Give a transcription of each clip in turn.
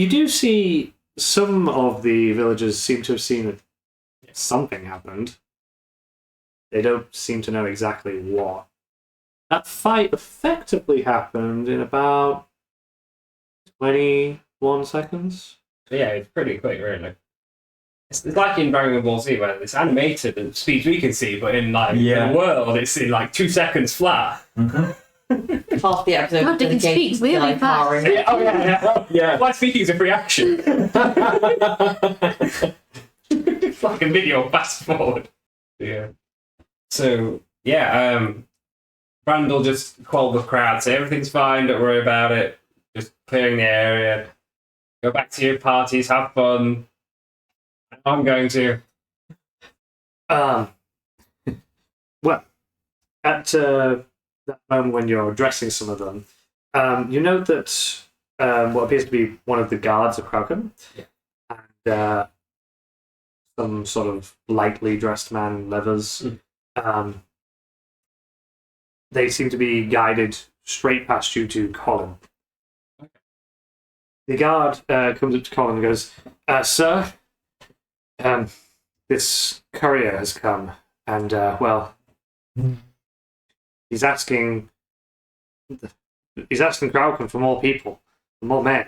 You do see some of the villagers seem to have seen that something happened. They don't seem to know exactly what. That fight effectively happened in about 21 seconds. Yeah, it's pretty quick, really. It's like in Dragon Ball Z, where it's animated at the speeds we can see, but in the world, it's in 2 seconds flat. Mm-hmm. Half the episode. God, they can speak really fast. Yeah. Live speaking is a free action. It's like a video fast forward. Yeah. So Brand will just quell the crowd, say everything's fine, don't worry about it. Just clearing the area. Go back to your parties, have fun. I'm going to. Well, at that moment when you're addressing some of them, you note that what appears to be one of the guards of Kraken, and some sort of lightly dressed man, Levers, they seem to be guided straight past you to Colin. The guard comes up to Colin and goes, "Sir, this courier has come, and, he's asking Kraken for more people, for more men.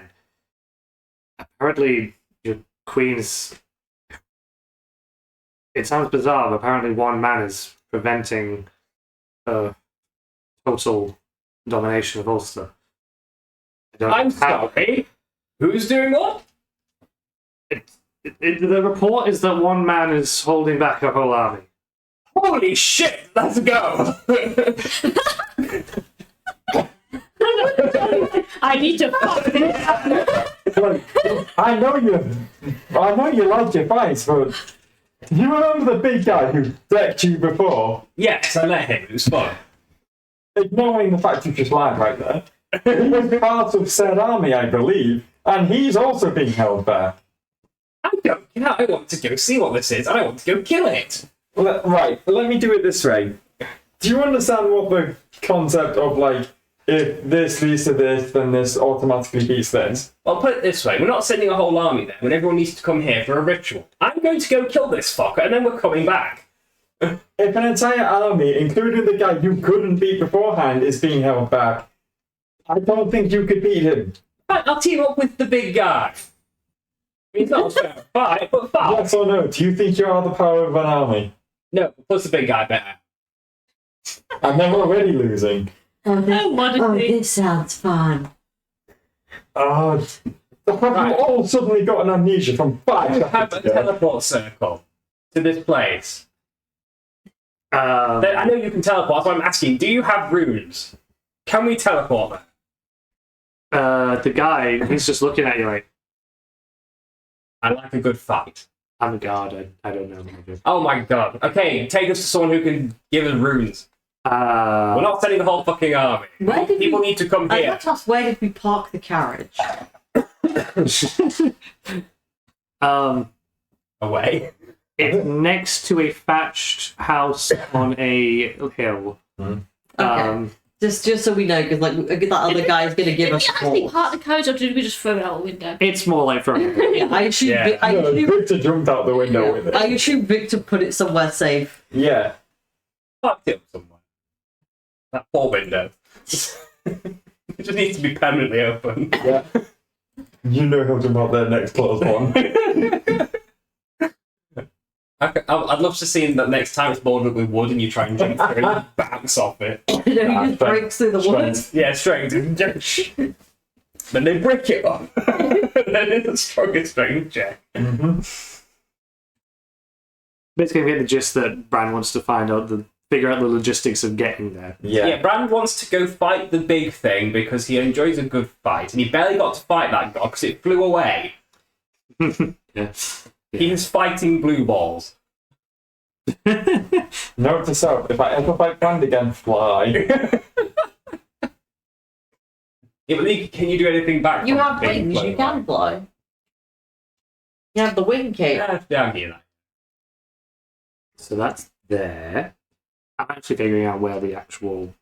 Apparently, your queen's... It sounds bizarre, but apparently one man is preventing total domination of Ulster. I'm sorry? Who's doing what? The report is that one man is holding back a whole army. Holy shit! Let's go! I need to fuck this up. I know you like your fights, but do you remember the big guy who decked you before? Yes, I met him. It was fun. Ignoring the fact you just lied right there, he was part of said army, I believe, and he's also being held back. I want to go see what this is, and I want to go kill it. Right, let me do it this way. Do you understand what the concept of, if this leads to this, then this automatically beats this? Well, put it this way. We're not sending a whole army there when everyone needs to come here for a ritual. I'm going to go kill this fucker, and then we're coming back. If an entire army, including the guy you couldn't beat beforehand, is being held back, I don't think you could beat him. I'll team up with the big guy. I mean, it's not a fair fight, but fight. Yes or no? Do you think you are the power of an army? No, plus the big guy better. And they're already losing. This sounds fun. Have you all suddenly got an amnesia from 5 You have a teleport circle to this place. I know you can teleport, so I'm asking, do you have runes? Can we teleport there? The guy, he's just looking at you like, I like a good fight. I'm a guard, I don't know magic. Oh my god. Okay, take us to someone who can give us runes. We're not sending the whole fucking army. People need to come here. I'd like to ask, where did we park the carriage? Away. It's next to a thatched house on a hill. Okay. Just so we know, because that other guy's going to give us Did a we actually call. part the carriage, or did we just throw it out the window? It's more like from... Yeah, I assume, No, Victor jumped out the window with it. I assume Victor put it somewhere safe. Yeah. Fucked it somewhere. That poor window. It just needs to be permanently open. Yeah. You know how to mount their next closed one. I'd love to see that next time it's boarded up with wood and you try and jump through and bounce off it. He just breaks through the woods. Yeah, strength. Then they break it up. Then it's a stronger strength check. Basically, I get the gist that Bran wants to figure out the logistics of getting there. Yeah, Brand wants to go fight the big thing because he enjoys a good fight, and he barely got to fight that god because it flew away. Yeah. He is fighting blue balls. Note to self, if I ever fight Brand again, fly. Yeah, but can you do anything back? You from have being wings, blown you can away? fly. You have the wing cape. Yeah, I'll give you that. So that's there. I'm actually figuring out where the actual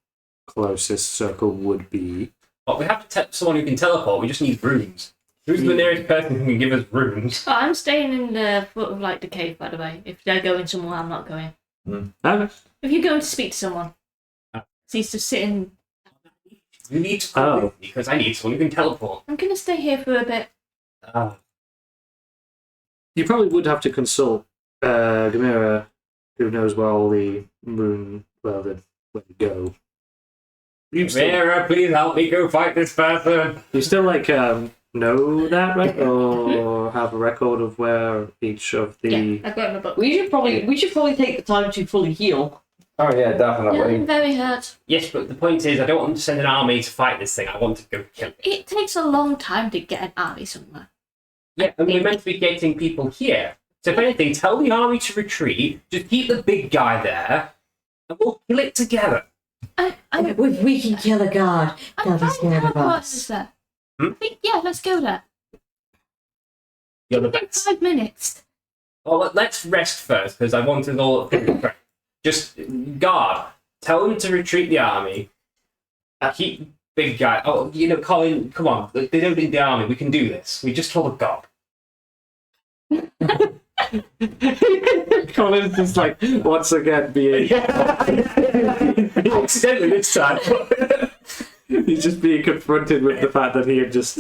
closest circle would be. But we have to someone who can teleport. We just need runes. Who's the nearest person who can give us runes? Oh, I'm staying in the foot of like the cave, by the way. If they're going somewhere, I'm not going. Okay. If you're going to speak to someone, he's just sitting. You need to come with me, because I need someone who can teleport. I'm gonna stay here for a bit. You probably would have to consult Gamera, who knows where all the moon, where to go. Vera, please help me go fight this person. You still like know that, right? Or have a record of where each of the Yeah, I've got it in my book. We should probably take the time to fully heal. Oh yeah, Yeah, definitely. I'm very hurt. Yes, but the point is, I don't want to send an army to fight this thing. I want to go kill it. It takes a long time to get an army somewhere. Yeah, and we're meant to be getting people here. So if anything, tell the army to retreat. Just keep the big guy there, and we'll kill it together. If we can kill a guard, they'll be scared of us. There. Hmm? Yeah, let's go there. You're the In best. 5 minutes. Well, let's rest first, because I wanted all of Just guard. Tell them to retreat the army. Keep big guy. Oh, Colin, come on. They don't need the army. We can do this. We just told a god. Colin's just like once again being Accidentally this time. he's just being confronted with the fact that he had just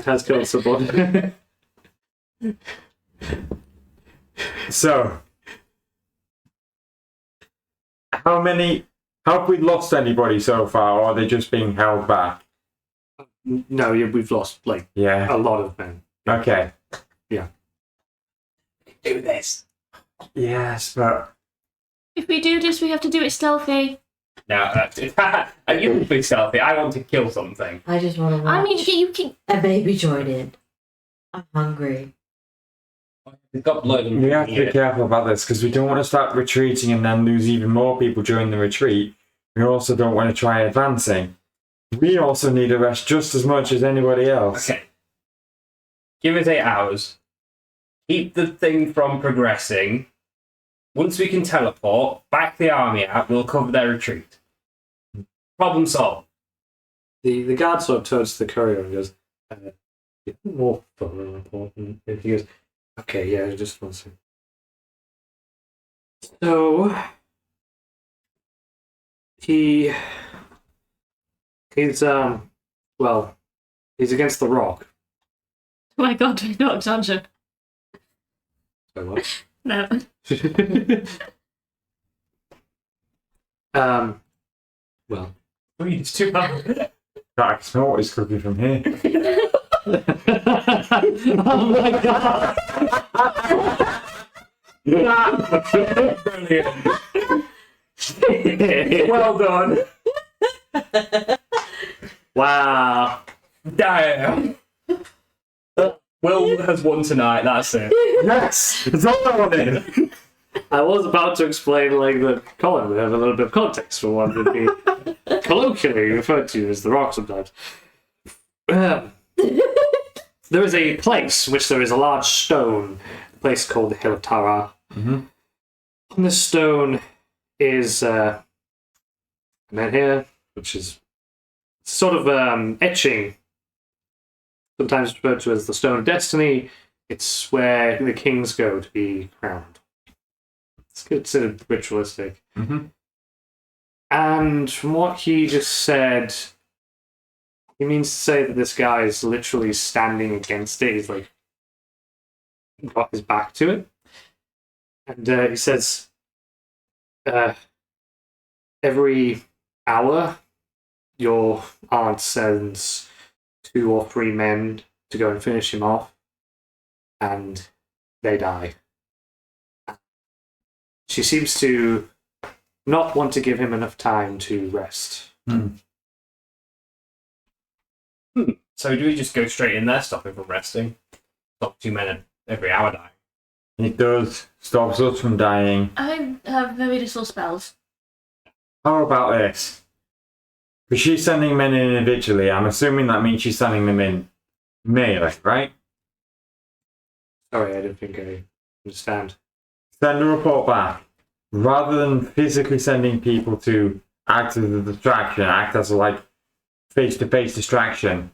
has killed someone. So, how have we lost anybody so far, or are they just being held back? No, we've lost like Yeah. a lot of men. Okay. Do this. Yes, but If we do this, we have to do it stealthy. No, you can be stealthy. I want to kill something. I just want to watch I mean, you can. a baby join in. I'm hungry. We've got blood and we have to be careful about this because we don't want to start retreating and then lose even more people during the retreat. We also don't want to try advancing. We also need a rest just as much as anybody else. Okay. Give us 8 hours. Keep the thing from progressing. Once we can teleport, back the army out, we'll cover their retreat. Problem solved. The guard sort of turns to the courier and goes, more important. And he goes, okay, yeah, just one second. So he's he's against the rock. Oh my god, not Alexandra. So what? No. Well. It's too hard. I can smell what he's cooking from here. Oh my god! Brilliant. Well done. Wow. Damn. Will has won tonight, that's it. Yes! That's all I wanted! I was about to explain like that Colin would have a little bit of context for what would be colloquially referred to as the rock sometimes. There is a place in which there is a large stone, a place called the Hill of Tara. Mm-hmm. On this stone is a man here, which is sort of etching, sometimes referred to as the Stone of Destiny. It's where the kings go to be crowned. It's considered ritualistic. Mm-hmm. And from what he just said, he means to say that this guy is literally standing against it. He's like got his back to it. And he says, every hour, your aunt sends 2 or 3 men to go and finish him off, and they die. She seems to not want to give him enough time to rest. So do we just go straight in there, stop him from resting? Stop 2 men every hour dying. It does. Stops us from dying. I have very little spells. How about this? Because she's sending men in individually, I'm assuming that means she's sending them in melee, right? Sorry, I don't think I understand. Send a report back. Rather than physically sending people to act as a distraction, act as a face-to-face distraction,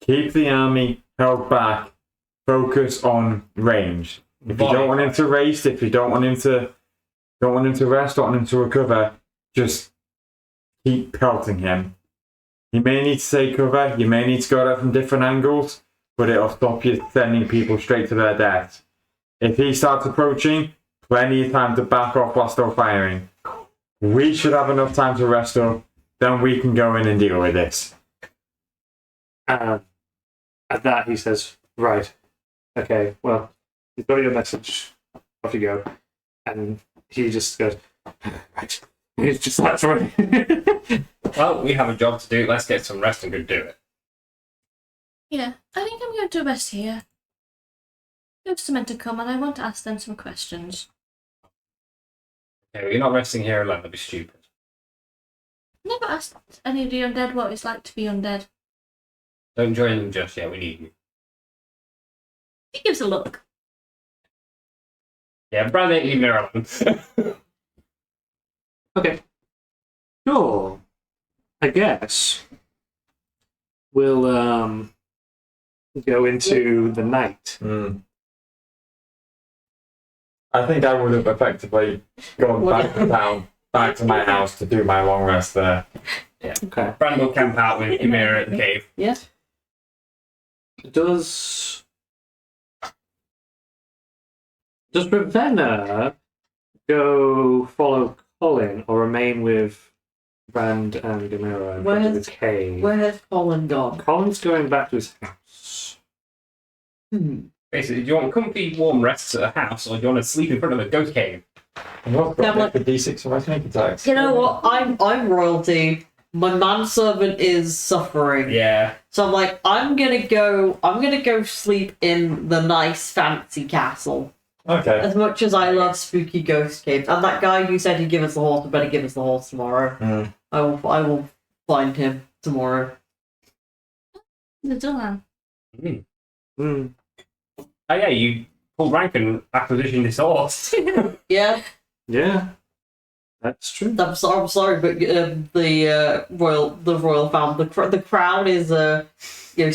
keep the army held back, focus on range. If you don't want him to race, if you don't want him to rest, don't want him to recover, just keep pelting him. You may need to take cover, you may need to go at it from different angles, but it'll stop you sending people straight to their death. If he starts approaching, plenty of time to back off while still firing. We should have enough time to rest up, then we can go in and deal with this. At that, he says, right, okay, well, you've got your message, off you go. And he just goes, right, it's just that's right. Well, we have a job to do. Let's get some rest and go do it. Yeah, I think I'm going to rest here. Ghosts are meant to come, and I want to ask them some questions. Okay, well, you're not resting here alone. That'd be stupid. Never asked any of the undead what it's like to be undead. Don't join them just yet. We need you. He gives a look. Yeah, Brad ain't leaving her alone. Okay. Sure. I guess we'll go into the night. I think I would have effectively gone back to town, back to my house to do my long rest there. Yeah. Okay. Brad will camp out with Ymira at the cave. Yeah. Does Ravenna go follow Colin or remain with Brand and Gamera and go to the cave? Where has Colin gone? Colin's going back to his house. Basically, do you want comfy, warm rests at a house, or do you want to sleep in front of a ghost cave? I've also got Yeah, the D6 for my sneak attacks. You know what? I'm royalty. My manservant is suffering. Yeah. So I'm like, I'm gonna go sleep in the nice fancy castle. Okay. As much as I love spooky ghost caves. And that guy who said he'd give us the horse, better give us the horse tomorrow. I will find him tomorrow. The Dulan. Oh yeah, you pulled rank and acquisition this horse. Yeah, Yeah, that's true. I'm sorry, but the royal family, the crown is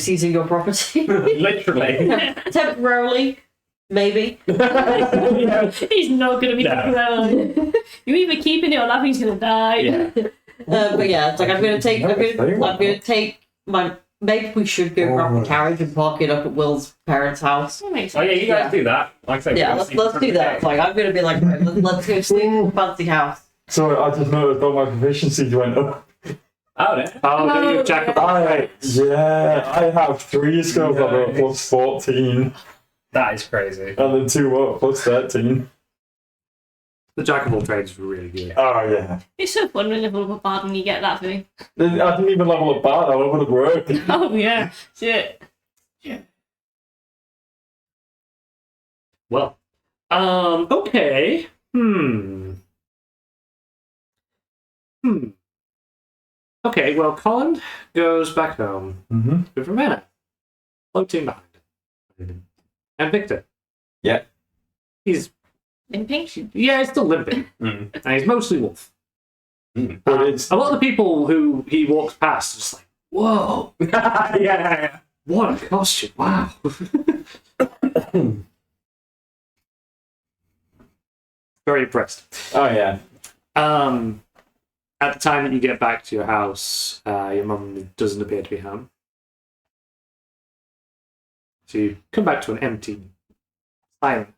seizing your property Literally. temporarily, maybe. He's not going to be No. around. You're either keeping it or Laffy's going to die. Yeah. But yeah, it's like I'm gonna take my. Maybe we should go grab the carriage and park it up at Will's parents' house. That makes Oh sense. yeah, you guys do that. Like I said, Yeah, we'll let's sleep in do front of that. the It's like I'm gonna be like, right, let's go sleep in the fancy house. So I just noticed all my proficiencies went up. Oh, yeah. Oh, you're Jack of all trades. Yeah, I have 3 skills that are plus 14, That is crazy. and then 2 more plus 13. The Jack of all trades is really good. Oh yeah. It's so fun when you level up a bard and you get that thing. I didn't even level up bad, I leveled up work. Oh yeah, shit. Well, okay. Okay, well, Colin goes back home with Ravenna, floating behind him. And Victor. Yeah. He's, Limping? he's still limping. And he's mostly wolf. But it's A lot of the people who he walks past are just like, whoa, Yeah. what a costume, wow. Very impressed. oh yeah. At the time that you get back to your house, your mum doesn't appear to be home. So you come back to an empty, silent.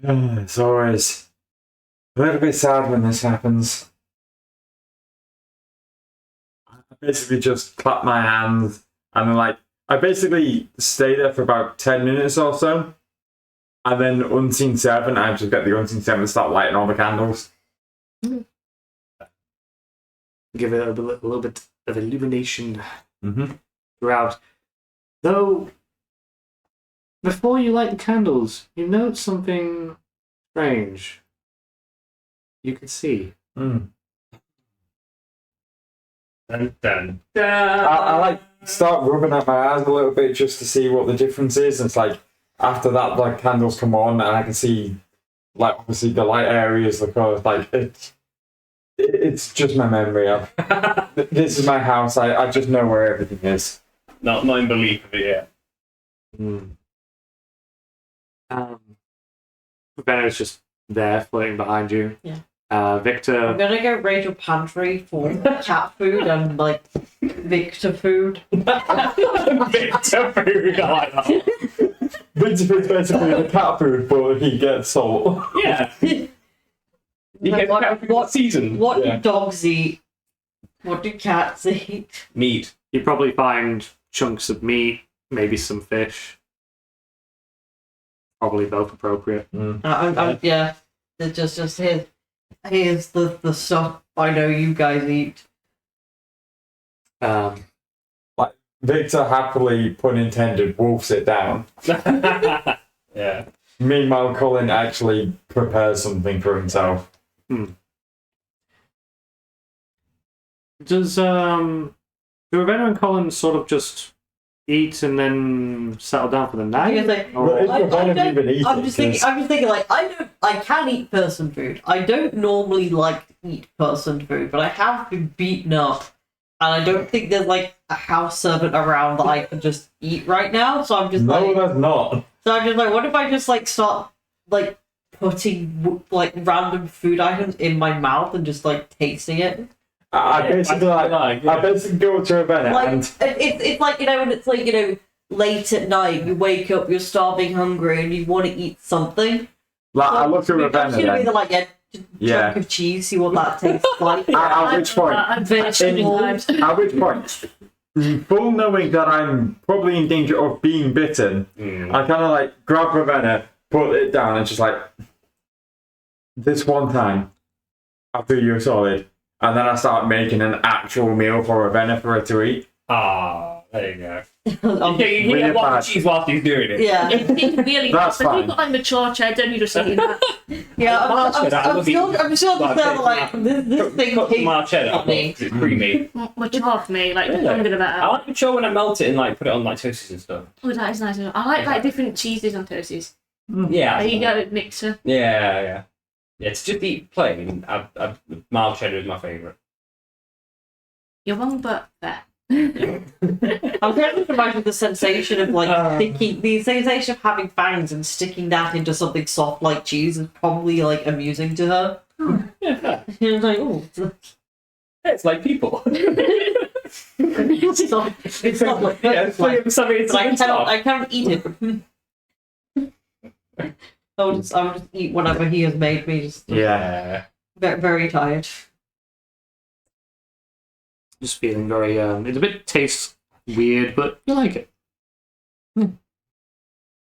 It's always a little bit sad when this happens. I basically just clap my hands and then I basically stay there for about 10 minutes or so. And then Unseen Servant, I just get the Unseen Servant to start lighting all the candles. Give it a little bit of illumination Mm-hmm. throughout. Though, before you light the candles, you note something strange. You can see. Dun, dun, I start rubbing at my eyes a little bit just to see what the difference is. It's after that, candles come on and I can see, obviously the light areas, the colours, it It's just my memory. This is my house. I just know where everything is. Not in belief of it yet. Ravenna's just there, floating behind you. Yeah. Victor. I'm gonna go raid your pantry for cat food and like Victor food. Victor food, I like that. Winter food's basically the cat food, but he gets salt. Yeah. You get what season? What Yeah. do dogs eat? What do cats eat? Meat. You probably find chunks of meat, maybe some fish. Probably both appropriate. Yeah. It's just here's the stuff I know you guys eat. Victor happily, pun intended, wolfs it down. Yeah. Meanwhile, Colin actually prepares something for himself. Does do Ravenna and Colin sort of just eat and then settle down for the night? I was like, Or- Well, if Ravenna don't- even eats I'm it, just thinking, like, I can eat person food. I don't normally like to eat person food, but I have been beaten up, and I don't think there's like a house servant around that I can just eat right now. So I'm just no, like, that's not. what if I just like start like putting like random food items in my mouth and just like tasting it? I basically go up to Ravenna Like and it's like, you know, when it's like, you know, late at night, you wake up, you're starving, hungry, and you want to eat something. I look at Ravenna You know, then. either like a chunk of cheese, see what that tastes like. At which point, I'm very at which point, full knowing that I'm probably in danger of being bitten, I kind of like grab Ravenna, put it down, and just like, this one time, I'll do you a solid. And then I start making an actual meal for Ravenna for her to eat. Ah, there you go. You Um, can Really get one bad. cheese whilst he's doing it. yeah, It's really That's but fine. you've got like mature cheddar and you just eating that. yeah. March cheddar, I I'm love still eating- like this thing Cut tastes my cheddar funny. because it's creamy. Mature for me, like the Really? longer the I better. like mature when I melt it and like put it on like toasties and stuff. Oh, that is nice. I like different cheeses on toasties. Yeah. There you go, mixer. Yeah. Yeah, to just eat plain, mild cheddar is my favourite. You're wrong, but fair. I'm trying to imagine the sensation of like sticking, the sensation of having fangs and sticking that into something soft like cheese is probably like amusing to her. Yeah. It's like, oh, It's like people. it's not like Yeah, it's like something but I cannot eat it. I'll just eat whatever he has made me. Just Yeah. very tired. Just feeling very. It's a bit tastes weird, but you like it.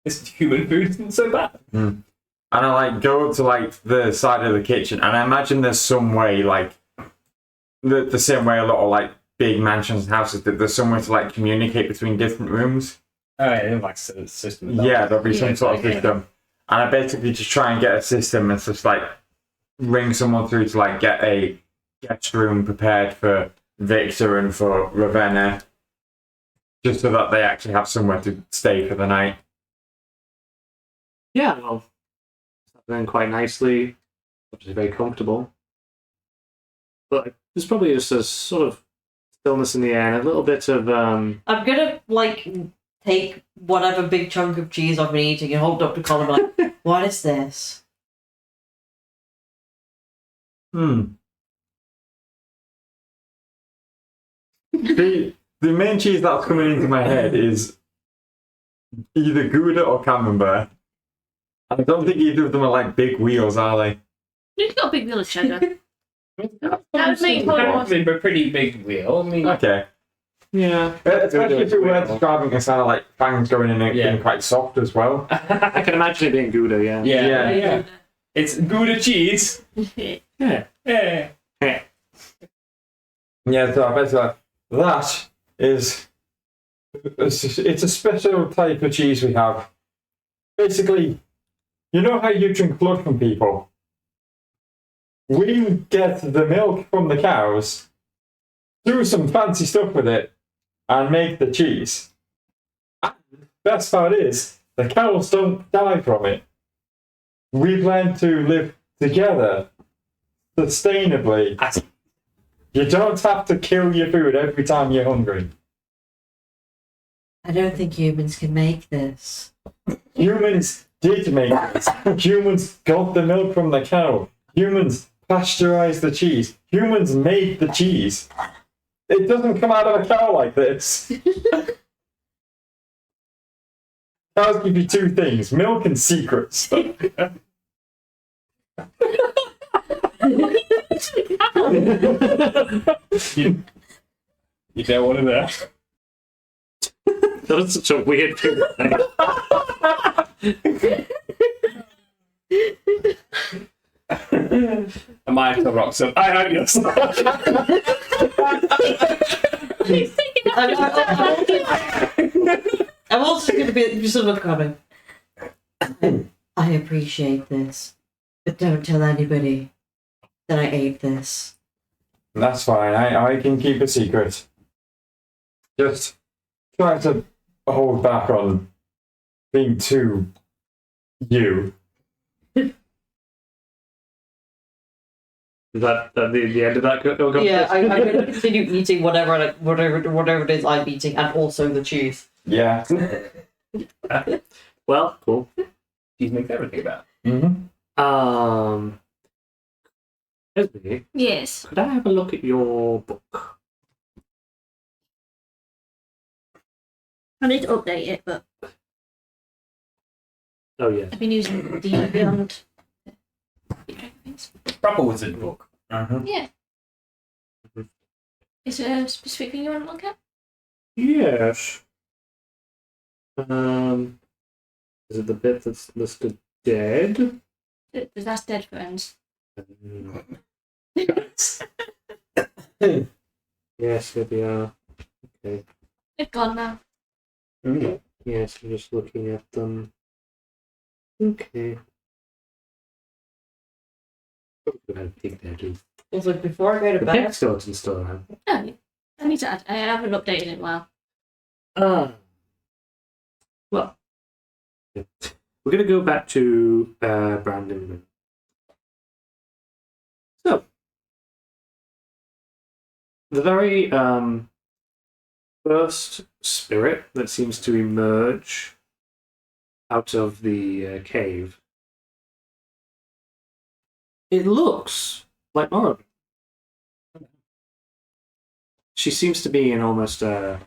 This human food isn't so bad. And I like go up to like the side of the kitchen, and I imagine there's some way, like the same way a lot of like big mansions and houses, that there's some way to like communicate between different rooms. Oh, yeah, like a system. Yeah, there'll be some sort of Yeah. system. And I basically just try and get a system and just like ring someone through to like get a guest room prepared for Victor and for Ravenna, just so that they actually have somewhere to stay for the night. Yeah, well, settled in quite nicely. Obviously, very comfortable. But there's probably just a sort of stillness in the air and a little bit of. I'm gonna like take whatever big chunk of cheese I've been eating and hold it up to Colin and be like, what is this? The main cheese that's coming into my head is either Gouda or Camembert. I don't think either of them are like big wheels, are they? You've got a big wheel of cheddar. That would make a pretty big wheel. I mean, Okay. Yeah. Especially if we were describing a sound like fangs going in and being quite soft as well. I can imagine it being Gouda, yeah. yeah. It's Gouda cheese. Yeah. Yeah. Yeah, so I basically that is it's a special type of cheese we have. Basically, you know how you drink blood from people? We get the milk from the cows, do some fancy stuff with it, and make the cheese. And the best part is, the cows don't die from it. We've learned to live together sustainably. You don't have to kill your food every time you're hungry. I don't think humans can make this. Humans did make it. Humans got the milk from the cow. Humans pasteurized the cheese. Humans made the cheese. It doesn't come out of a cow like this. Cows give you two things: milk and secrets. You don't want to know. That was such a weird thing to say. A Michael rocks up. I own your stuff. I'm also going to be just sort of coming. I appreciate this, but don't tell anybody that I ate this. That's fine. I can keep a secret. Just try to hold back on being too you. Is that the end of that? Yeah, I'm going to continue eating whatever it is I'm eating, and also the cheese. Yeah. Well, cool. Cheese makes everything better. Mm-hmm. Esme, Yes. could I have a look at your book? I need to update it, but Oh yeah. I've been using the Beyond things. Proper wizard book. Yeah. Is there a specific thing you want to look at? Yes. Is it the bit that's listed dead? That's dead friends. Yes, here they are. Okay. They're gone now. Yes, I'm just looking at them. Okay. Oh, I had a pig there too. Also, before I go to The bed, pig skeleton's still around. Oh, I need to add. I haven't updated it in a while. Well, yeah. We're going to go back to Brandon. So, the very first spirit that seems to emerge out of the cave, it looks like Morrigan. She seems to be in almost a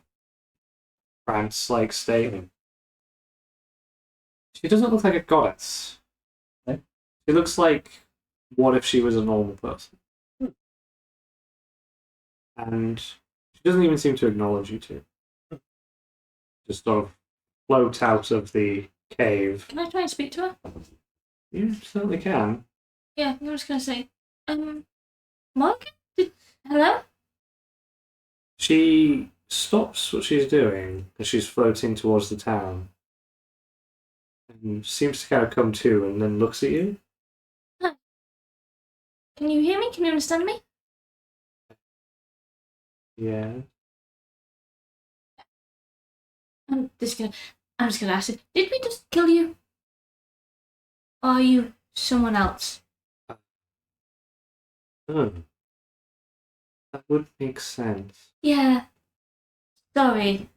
trance-like state. She doesn't look like a goddess. She looks like what if she was a normal person. And she doesn't even seem to acknowledge you two. Just sort of float out of the cave. Can I try and speak to her? You certainly can. Yeah, I'm just gonna say, Mark? Hello? She stops what she's doing as she's floating towards the town. And seems to kind of come to and then looks at you. Hi. Can you hear me? Can you understand me? Yeah. I'm just gonna ask you, did we just kill you? Or are you someone else? Oh. That would make sense. Yeah. Sorry.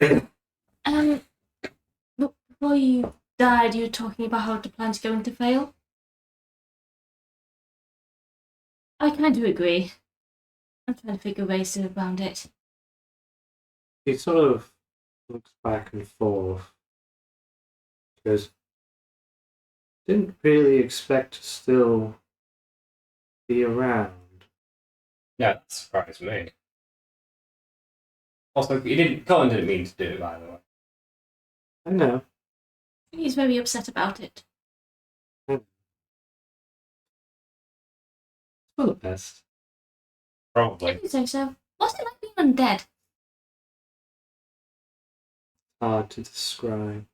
But before you died, you were talking about how the plan's going to fail. I kind of agree. I'm trying to figure ways around it. He sort of looks back and forth. Goes, didn't really expect to still be around. Yeah, that surprised me. Also, Colin didn't mean to do it, by the way. I know. He's very upset about it. It's for the best. Probably. I say so. What's it like being undead? Hard to describe.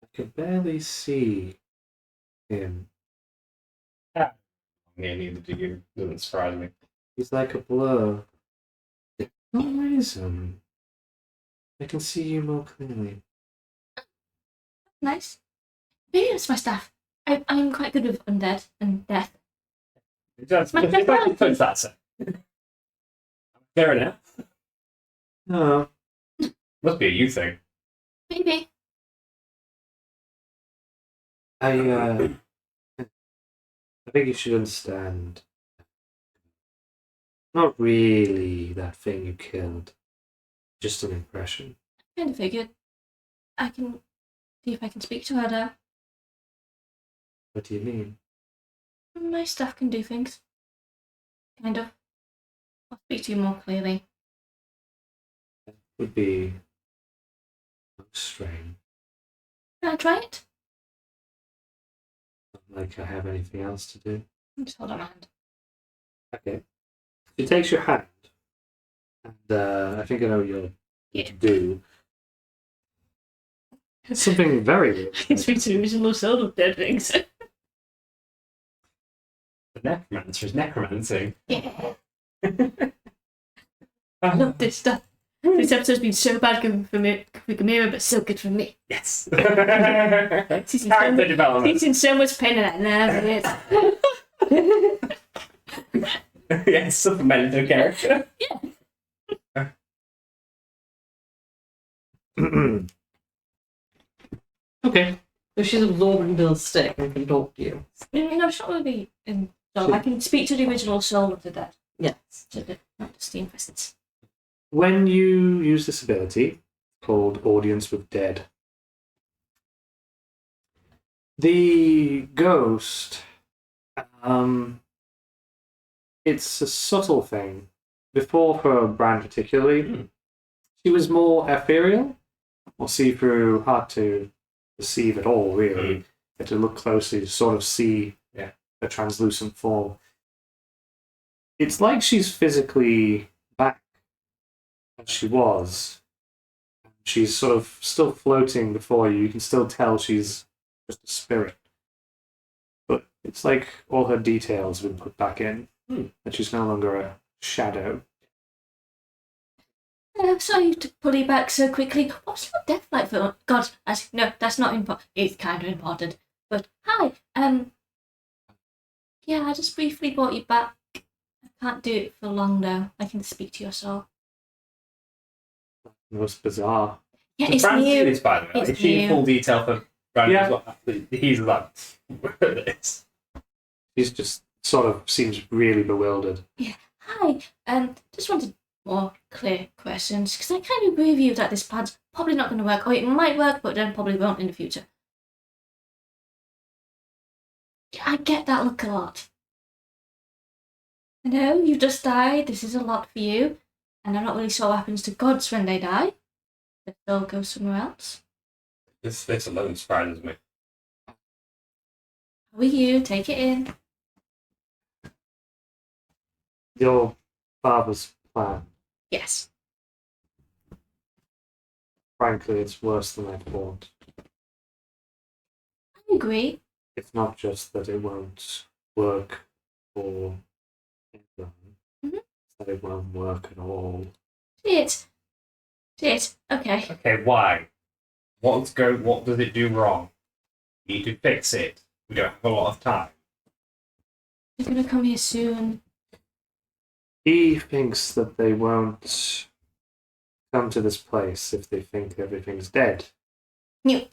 I can barely see him. Yeah, neither do you. Doesn't surprise me. He's like a blur. For some reason, I can see you more clearly. Nice. Maybe it's my staff. I'm quite good with undead and death. Just My puts that so. Fair enough. No. Must be a you thing. Maybe. I think you should understand. Not really that thing you killed. Just an impression. Kind of figured. I can see if I can speak to her now. What do you mean? My stuff can do things. Kind of. I'll speak to you more clearly. Would be strange. Can I try it? Not like I have anything else to do. Just hold on my hand. Okay. She takes your hand, and I think I know what you'll Yeah. do. It's something very weird. It's speak to the original soul of dead things. The necromancer is necromancing. Yeah. I love this stuff. This episode's been so bad for MMerrett, but so good for me. Yes. He's in, so Character much, development. he's in so much pain and I love it. Yes, supplemental character. Okay. So she's absorbed into the stick and can talk to you. No, it's not really. So I can speak to the original soul of the dead. Yes. Not just the infestants. When you use this ability, called Audience with Dead, the ghost, it's a subtle thing. Before, for Bran particularly, she was more ethereal, or see-through, hard to perceive at all, really. You have to look closely to sort of see a translucent form. It's like she's physically back as she was. She's sort of still floating before you. You can still tell she's just a spirit. But it's like all her details have been put back in. And she's no longer a shadow. I'm sorry to pull you back so quickly. What's your death like for? God, no, that's not important. It's kind of important. But hi, yeah, I just briefly brought you back. I can't do it for long though. I can speak to your soul. Most bizarre. Yeah, Does it's Bran see new. this, by the way? It's Is she in new. full detail for Bran? Yeah. He's like, this. She's just sort of seems really bewildered. Hi, just wanted more clear questions because I kind of agree with you that this plan's probably not going to work, or it might work, but then probably won't in the future. I get that look a lot. I know you just died. This is a lot for you, and I'm not really sure what happens to gods when they die. They still go somewhere else. This alone surprises me. How are you? Take it in. Your father's plan. Yes. Frankly, it's worse than I thought. I agree. It's not just that it won't work for everyone. Mhm. It's that it won't work at all. Shit. Okay. Okay, why? What does it do wrong? We need to fix it. We don't have a lot of time. You're gonna come here soon. He thinks that they won't come to this place if they think everything's dead. You.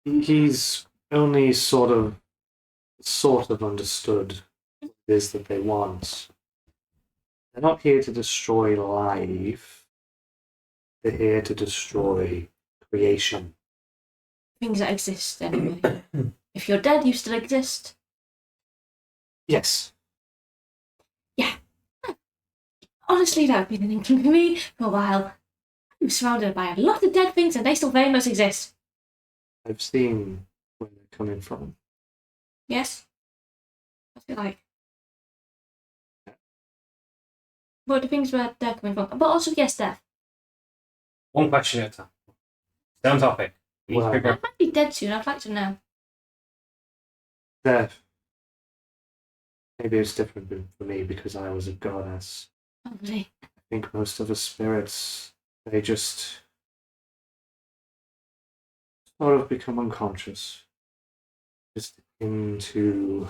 He's only sort of understood what it is that they want. They're not here to destroy life. They're here to destroy creation. Things that exist anyway. If you're dead, you still exist. Yes. Honestly, that would be the thinking for me for a while. I'm surrounded by a lot of dead things and they still very much exist. I've seen where they're coming from. Yes? What's it like? What are the things where they're coming from? But also, yes, death. One question at a time. Stay on topic. We need to Well, figure I out- might be dead soon, I'd like to know. Maybe it's different for me because I was a goddess. Probably. I think most of the spirits, they just sort of become unconscious. Just into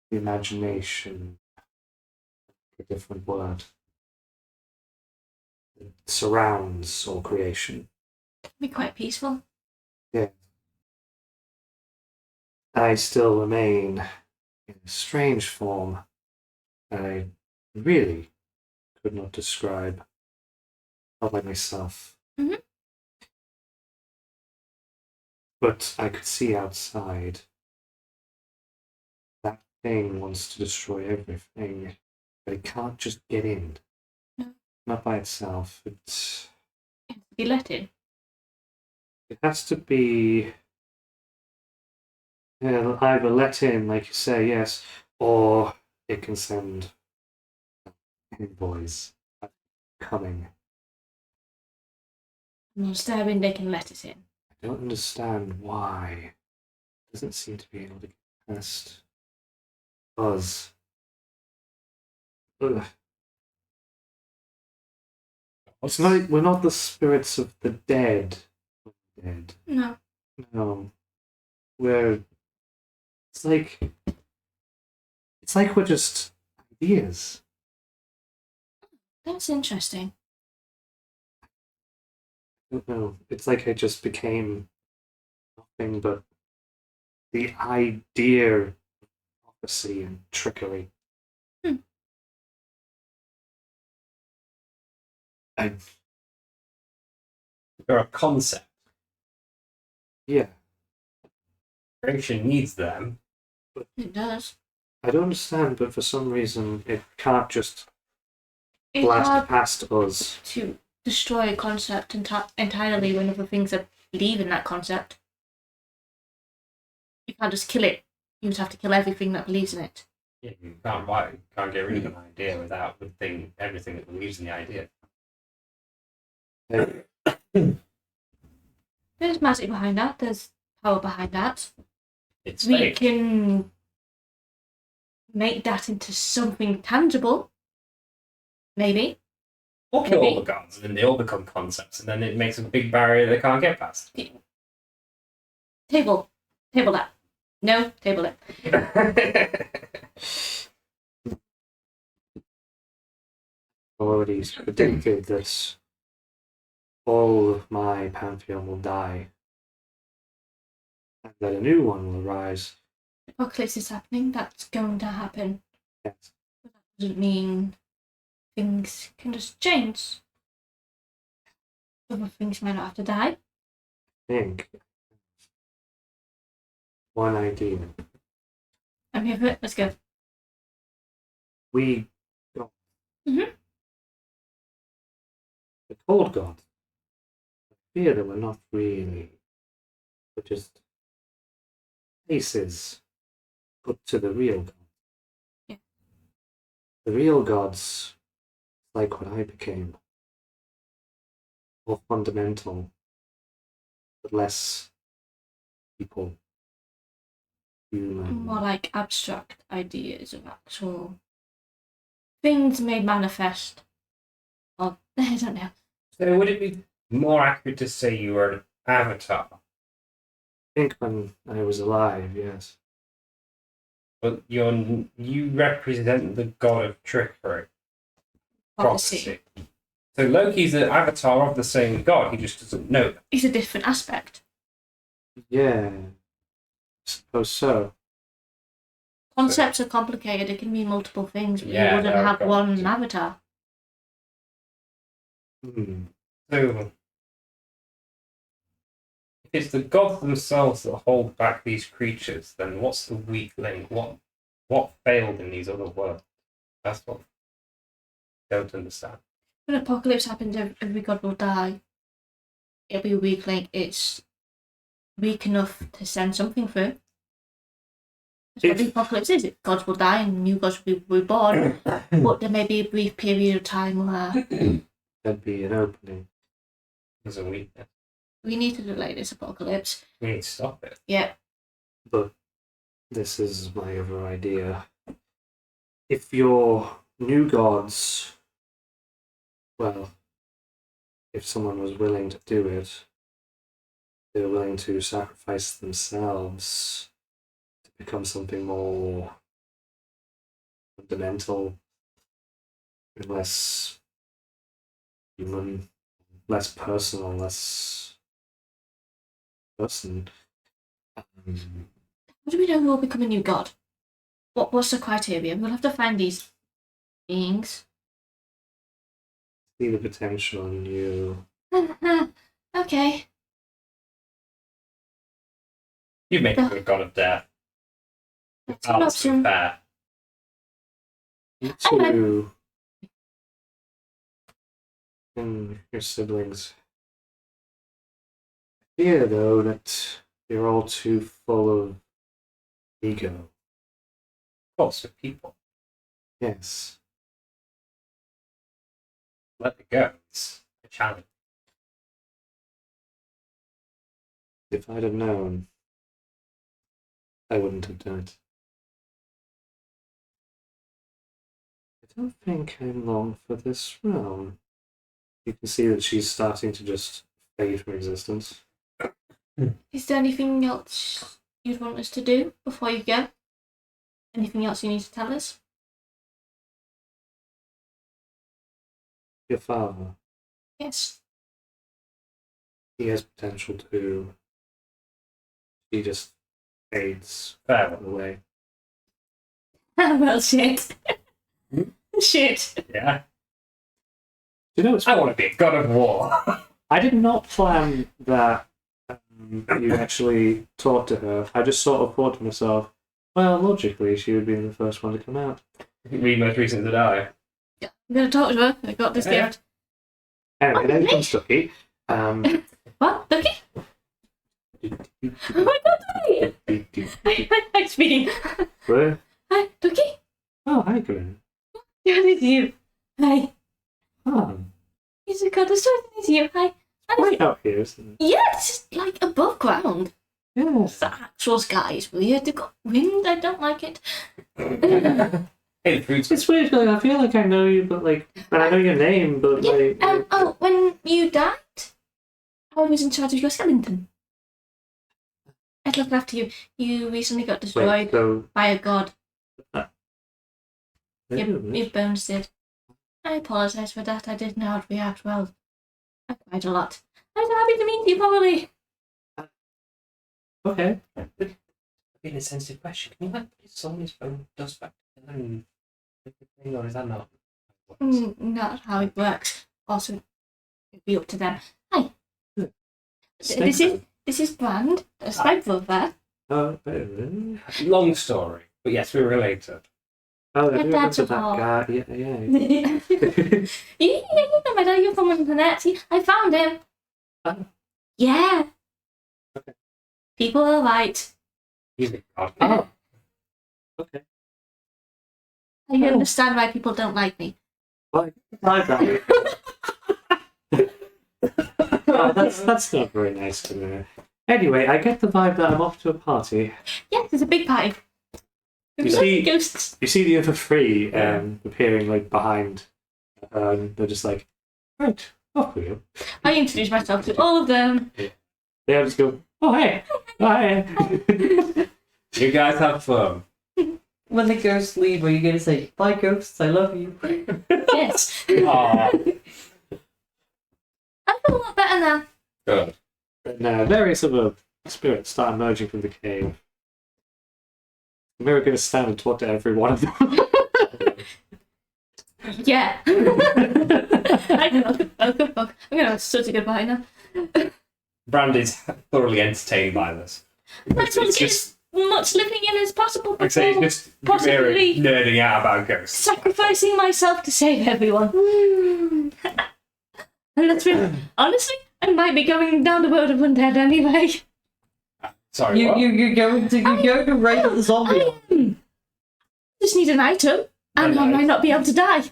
the imagination, a different word. It surrounds all creation. Be quite peaceful. Yeah. I still remain in a strange form that I really could not describe. Not by myself. Mhm. But I could see outside. That thing wants to destroy everything, but it can't just get in. No. Not by itself. It Be let in. has to be either let in, like you say, yes, or it can send envoys coming. I'm disturbing they can let us in. I don't understand why. It doesn't seem to be able to get past us. Ugh. It's not. We're not the spirits of the dead. Dead. No. No. We're. It's like. It's like we're just ideas. That's interesting. I don't know. It's like I just became nothing but the idea of prophecy and trickery. Hmm. I, They're a concept. yeah. Creation needs them. It does. I don't understand, but for some reason it can't just It's blast hard past us. to destroy a concept entirely when other things that believe in that concept. You can't just kill it. You just have to kill everything that believes in it. Yeah, you can't get rid of an idea without the thing, everything that believes in the idea. There's magic behind that. There's power behind that. It's We fake. can make that into something tangible. Maybe. Or kill all maybe. the gods, and then they all become concepts, and then it makes a big barrier they can't get past. Table that. No, table it. Already predicted that all of my pantheon will die, and that a new one will arise. Apocalypse is happening. That's going to happen. Yes. But that doesn't mean things can just change. Other things might not have to die. I think one idea. I'm here for it. Let's go. We got Mhm. the cold god. I fear that we're not really, we're just faces put to the real god. Yeah. The real gods, like what I became, more fundamental, but less people, human. More like abstract ideas of actual things made manifest. Or I don't know. So would it be more accurate to say you were an avatar? I think when I was alive, yes. But you represent the god of trickery. Prophecy. So Loki's an avatar of the same god, he just doesn't know that. It's a different aspect. Yeah, I suppose so. Concepts are complicated. It can mean multiple things, but Yeah, you wouldn't they're have one complicated. avatar. So if it's the gods themselves that hold back these creatures, then what's the weak link? What failed in these other worlds? That's what I don't understand. When apocalypse happens, every god will die. It'll be a weak link. It's weak enough to send something through. That's what the apocalypse is. Gods will die and new gods will be reborn. But there may be a brief period of time where There'd be an opening. There's a weakness. we need to delay this apocalypse. We need to stop it. Yeah. But this is my other idea. If your new gods, well, if someone was willing to do it, they're willing to sacrifice themselves to become something more fundamental, and less human, less personal, less person. How do we know who will become a new god? What's the criteria? We'll have to find these beings. See the potential in you. Okay. You make a good god of death. That's an Balance option. is fair. You Okay. two and your siblings. I fear, though, that you're all too full of ego. Of course, with people. Yes. Let it go. It's a challenge. If I'd have known, I wouldn't have done it. I don't think I'm long for this realm. You can see that she's starting to just fade from existence. Is there anything else you'd want us to do before you go? Anything else you need to tell us? Your father, Yes. he has potential too. He just fades Fair one. away. Well, shit. Hmm? Shit. Yeah. Do you know what's I want to be a god of war. I did not plan that you actually talked to her. I just sort of thought to myself, well, logically, she would be the first one to come out. Me most recent to die. Yeah, I'm going to talk to her. I got this Yeah. gift. Anyway, then Okay. comes Ducky. What? Ducky? Oh my god, Ducky! I'm speaking. Where? Hi, Ducky? Oh, hi, Gwen. Yeah, it's you. Hi. Oh, He's a god of strength. It's you. Hi. way out here, isn't it? Yeah, it's just like above ground. Yes. The actual sky is weird. They've got wind. I don't like it. Hey, the food's It's weird, like, I feel like I know you, but like, and I know your name, but Yeah, like, oh, when you died, I was in charge of your skeleton. I'd look after you. You recently got destroyed wait, so, by a god. Maybe Your bones did. I apologise for that. I didn't know how to react well. I cried a lot. I'm so happy to meet you, probably. okay. being a sensitive question. Can you like put his on his phone dust back together and make the thing, or is that not? Not how it works. Also, it'd be up to them. Hi. Good. This is Brand. That's my brother. Oh, really? Long story, but yes, we're related. Oh, I Your do dad's remember a that hawk. guy. Yeah. You know my dad. You're from the internet. See, I found him. Oh. Yeah. Okay. People are right. He's a god. Oh. Okay. I understand why people don't like me. Well, that. Oh, that's not very nice to know. Anyway, I get the vibe that I'm off to a party. Yeah, there's a big party. You see- Ghosts. You see the other three appearing like behind, and they're just like, right, off we go. I introduce myself to all of them. They all just go, oh hey, oh hey. You guys have fun. When the ghosts leave, are you going to say, bye ghosts, I love you? Yes. Aw, I feel a lot better now. good. And various other spirits start emerging from the cave. We're going to stand and talk to every one of them. Yeah. I know. I'm going to have such a good party now. Brandy's thoroughly entertained by this. I just want It's to get just, as much living in as possible like I say, before it's just possibly- nerding out about ghosts. sacrificing myself to save everyone. And that's really, honestly, I might be going down the road of undead anyway. Sorry, what? You're going to raid the zombie. I just need an item, and I might not be able to die.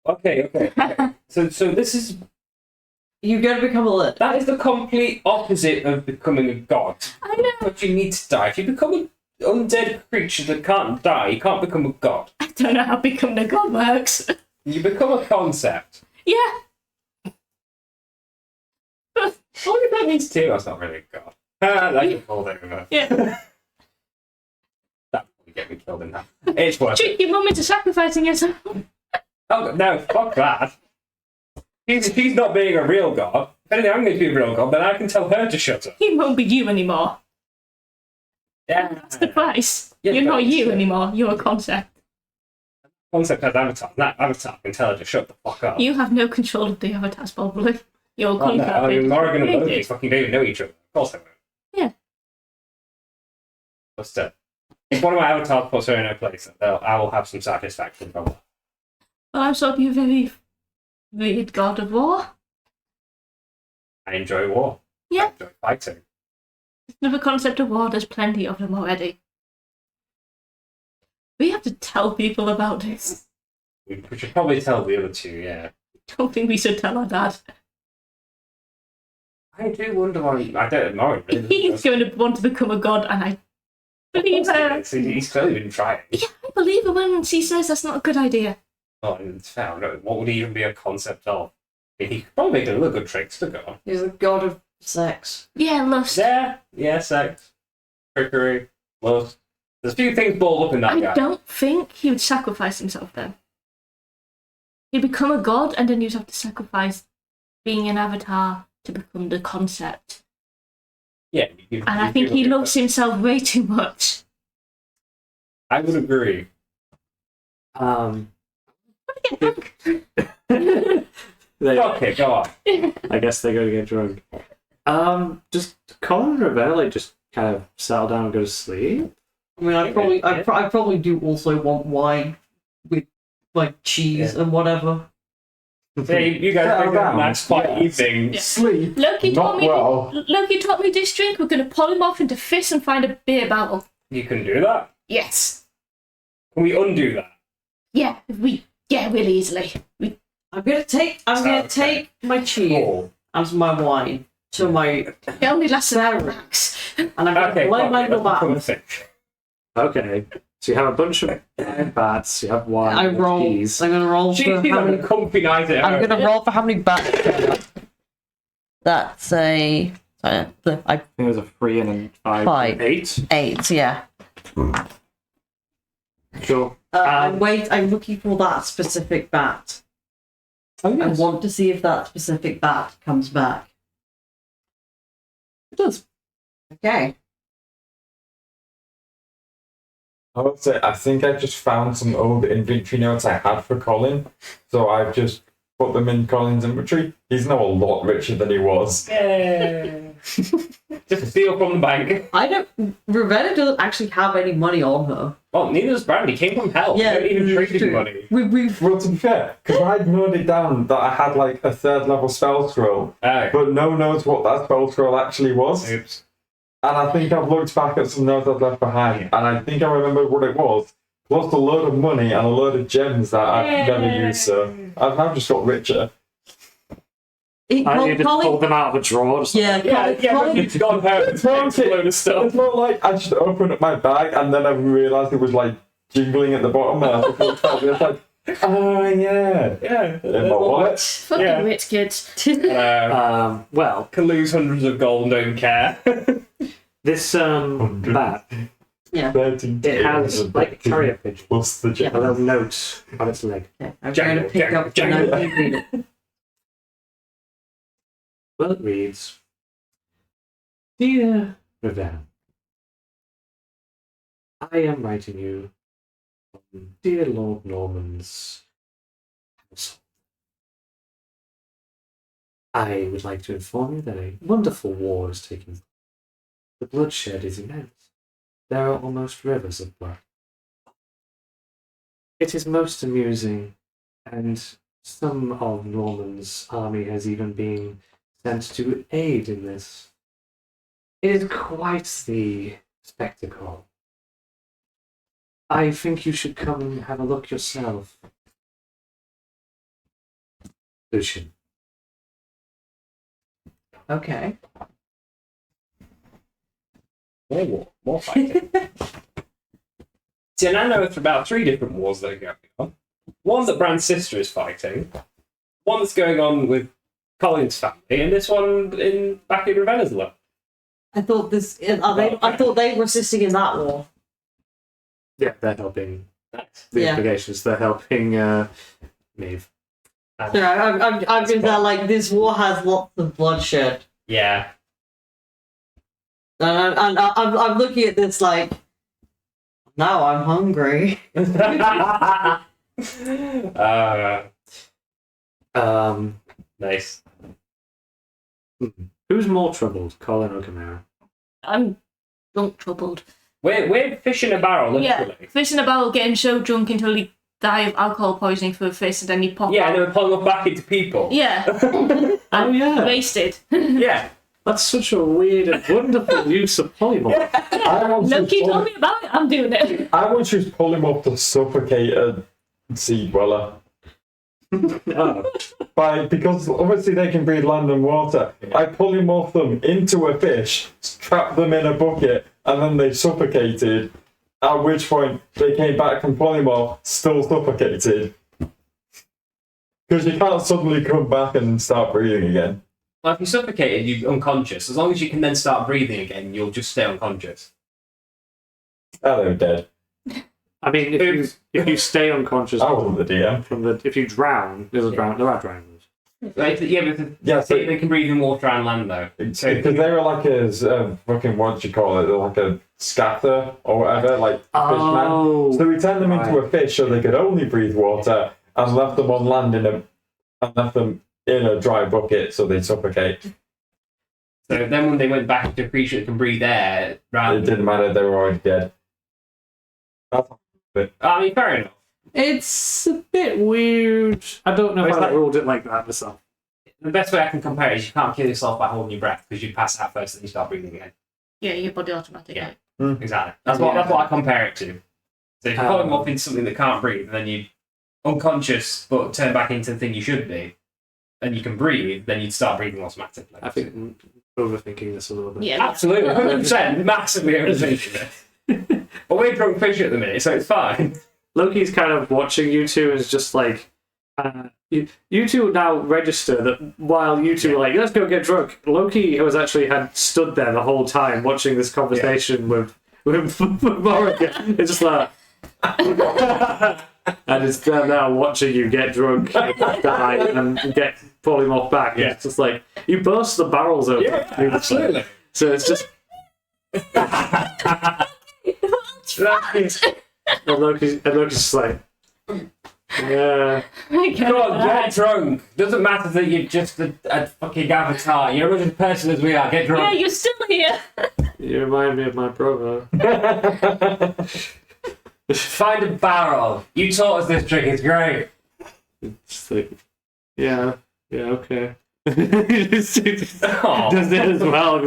Okay. So this is You're going to become a lit. that is the complete opposite of becoming a god. I know. But you need to die. If you become an undead creature that can't die, you can't become a god. I don't know how becoming a god works. You become a concept. Yeah. Well, if that means two, that's not really a god. That's a whole thing about. Yeah. That would get me killed in that. It's worth Trick it. your mum into sacrificing yourself. Oh, no, fuck that. If she's not being a real god, if anything, I'm going to be a real god, then I can tell her to shut up. He won't be you anymore. Yeah. That's the price. Yeah, You're not but- you anymore. You're a concept. Concept has avatar. That avatar can tell her to shut the fuck up. You have no control of the avatars, probably. You're Oh, no, concept. I mean, Morrigan and Loki created. fucking don't even know each other. Of course they won't. Yeah. But still, if one of my avatars puts her in her place, I will have some satisfaction from that. Well, I'm sort of a very weird god of war. I enjoy war. Yeah. I enjoy fighting. Another concept of war, there's plenty of them already. We have to tell people about this. We should probably tell the other two, yeah. Don't think we should tell our dad. I do wonder why. I don't know. He's going to want to become a god, and I believe her. He's clearly been trying. Yeah, I believe her when she says that's not a good idea. Oh, it's found. What would he even be a concept of? He could probably make a look good tricks to go. He's a god of sex. Yeah, lust. Yeah, sex, trickery, lust. There's a few things balled up in that I guy. don't think he would sacrifice himself then. He'd become a god, and then you'd have to sacrifice being an avatar to become the concept. Yeah, And I think he loves himself way too much. I would agree. They, Okay, go on. I guess they're going to get drunk. Just Colin and Ravenna just kind of settle down and go to sleep. I mean, I probably do also want wine with like cheese and whatever. Yeah, you guys Settle have a down. nice quiet evening. Yeah. Sleep. Loki taught Not me. well. Loki taught me this drink. We're going to pull him off into fists and find a beer barrel. You can do that. Yes. Can we undo that? Yeah. Really easily. I'm gonna take Okay. my cheese Cool. as my wine to my It only lasts an hour max. and I'm gonna Okay, blow my little come back. think. Okay, so you have a bunch of bats, you have wine, I you have roll. keys. I'm gonna roll She's for how having many. a comfy night at I'm home. gonna roll for how many bats. That's a. Sorry, I think there's a 3 and a 5. Five. 8. 8. Yeah. Sure. I'm looking for that specific bat. Oh, I yes. want to see if that specific bat comes back. It does. Okay. I would say I think I just found some old inventory notes I had for Colin, so I've just put them in Colin's inventory. He's now a lot richer than he was. Yay. Just steal from the bank. I don't. Ravenna doesn't actually have any money on her. Well, neither does Brand. He came from hell. Yeah, He don't even it's trade true. money. We've Well, to be fair, because I'd noted down that I had like a 3rd level spell scroll, Oh, but no one knows what that spell scroll actually was. oops. And I think I've looked back at some notes I've left behind, and I think I remember what it was. Plus a load of money and a load of gems that I've never used, so I've now just got richer. You just pulled Colin. them out of a drawer or something. Yeah, Yeah, but Colin. you've gone home and It's not takes a load of stuff. It's not like I just opened up my bag and then I realised it was like jingling at the bottom, and I looked at it, it's like, oh yeah. Yeah. In my wallet. Fucking Yeah. rich kids. Well, Can lose hundreds of gold and don't care. this bat, 13 it has like a carrier pigeon, plus the a gem. little note on its leg. Okay, I'm Jangle, going to pick up the jangle, note and read it. Well, it reads, Dear Ravenna, I am writing you from dear Lord Norman's household. I would like to inform you that a wonderful war is taking place. The bloodshed is immense. There are almost rivers of blood. It is most amusing, and some of Norman's army has even been sent to aid in this. It is quite the spectacle. I think you should come and have a look yourself. Lucian. Okay. More war, more fighting. See, and I know it's about 3 different wars that are going on. One that Bran's sister is fighting. One that's going on with Colin's family, and this one back in Venezuela. I thought I thought they were assisting in that war. Yeah, they're helping. Nice. The Yeah. implications. They're helping Maeve. So I'm just there like this war has lots of bloodshed, Yeah. and I'm looking at this like now I'm hungry. Nice. Who's more troubled, Colin or Gamera? I'm drunk troubled. We're fish in a barrel, Yeah, literally. fish in a barrel, getting so drunk until he die of alcohol poisoning for a fish, and then he pop Yeah, out. and then we're pulling up back into people. Yeah. Oh, yeah. Wasted. Yeah. That's such a weird and wonderful use of polymorph. Loki told me about it. I'm doing it. I would just pull him up to suffocate a sea dweller. Oh. Because obviously they can breathe land and water. I pull him off them into a fish, trap them in a bucket, and then they suffocated. At which point they came back from polymorph, still suffocated. Because you can't suddenly come back and start breathing again. Well, if you're suffocated, you're unconscious. As long as you can then start breathing again, you'll just stay unconscious. Oh, they were dead. I mean, if you stay unconscious I wasn't the DM. if you drown, there are drowners. Right? Yeah, but Yeah, so they can breathe in water and land, though. So because they were like a fucking, what do you call it? They're like a scatter or whatever, like Oh. fishman. So we turned them into Right. a fish so they could only breathe water, and left them on land and left them in a dry bucket so they'd suffocate. then when they went back into a creature that can breathe air, It rather didn't matter; they were already dead. I mean, fair enough. It's a bit weird. I don't know if It's I like- ruled it like that myself. The best way I can compare it is you can't kill yourself by holding your breath because you pass out first and you start breathing again. Yeah, your body automatically. Yeah. Exactly. That's what I compare it to. So if you're pulling off into something that can't breathe, and then you unconscious but turn back into the thing you should be, and you can breathe, then you'd start breathing automatically. I think I'm overthinking this a little bit. Yeah. Absolutely, 100%, massively overthinking it. But we're drunk fish at the minute, so it's fine. Loki's kind of watching you two as just like, you two now register that while you two were like, let's go get drunk, Loki had stood there the whole time watching this conversation with Morrigan. It's just like, and it's them now watching you get drunk and die and get polymorph back. Yeah. It's just like, you burst the barrels open. Yeah, absolutely. So it's just, and Loki's just like, yeah. Come on, get drunk. Doesn't matter that you're just a fucking avatar. You're as much a person as we are. Get Yeah, drunk. you're still here. You remind me of my brother. Find a barrel. You taught us this trick. It's great. It's like, yeah, okay. Does it as well.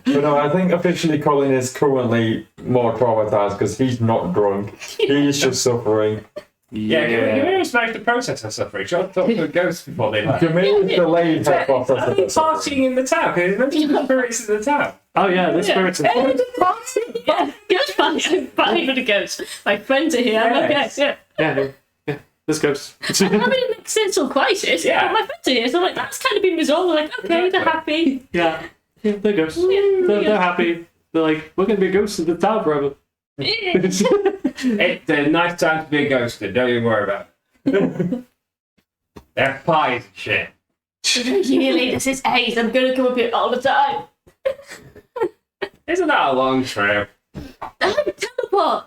But no, I think officially Colin is currently more traumatized because he's not drunk. He's just suffering. Yeah, Gamera's managed to process her suffering. She ought to talk to a ghost before they left. Gamera's delayed her process Are of they her suffering. partying in the town? Because there's meant to be spirits in the town. Oh yeah, the spirits and Yeah, ghost party. I'm fine with a ghost. My friends are here. I'm okay. Yes. Yeah. yeah. This goes. I'm having an existential crisis. Yeah. But my friends are here, so like that's kind of been resolved. They're like, okay, they're happy. Yeah, they're ghosts. They're happy. They're like, we're gonna be ghosts in the town forever. It's a nice time to be a ghosted. Don't even worry about it. They're pies and shit. Really, this is ace. I'm gonna come up here all the time. Isn't that a long trip? I can teleport.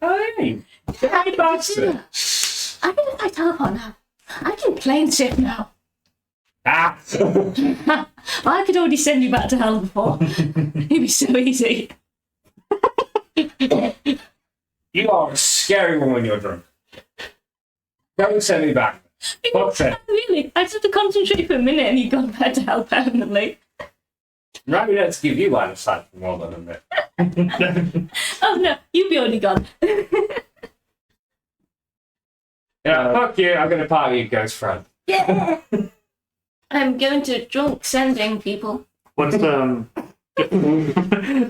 Oh, yeah. I Hey, bastard. I can if I teleport now. I can plane shift now. Ah! Well, I could already send you back to hell before. It'd be so easy. You are a scary one when you're drunk. Don't send me back. Fuck it. Really, I just have to concentrate for a minute and you've gone back to hell permanently. Maybe let's give you line of sight for more than a bit. Oh no, you'd be already gone. Yeah, fuck you. I'm going to party with ghost friend. Yeah. I'm going to drunk sending people. Once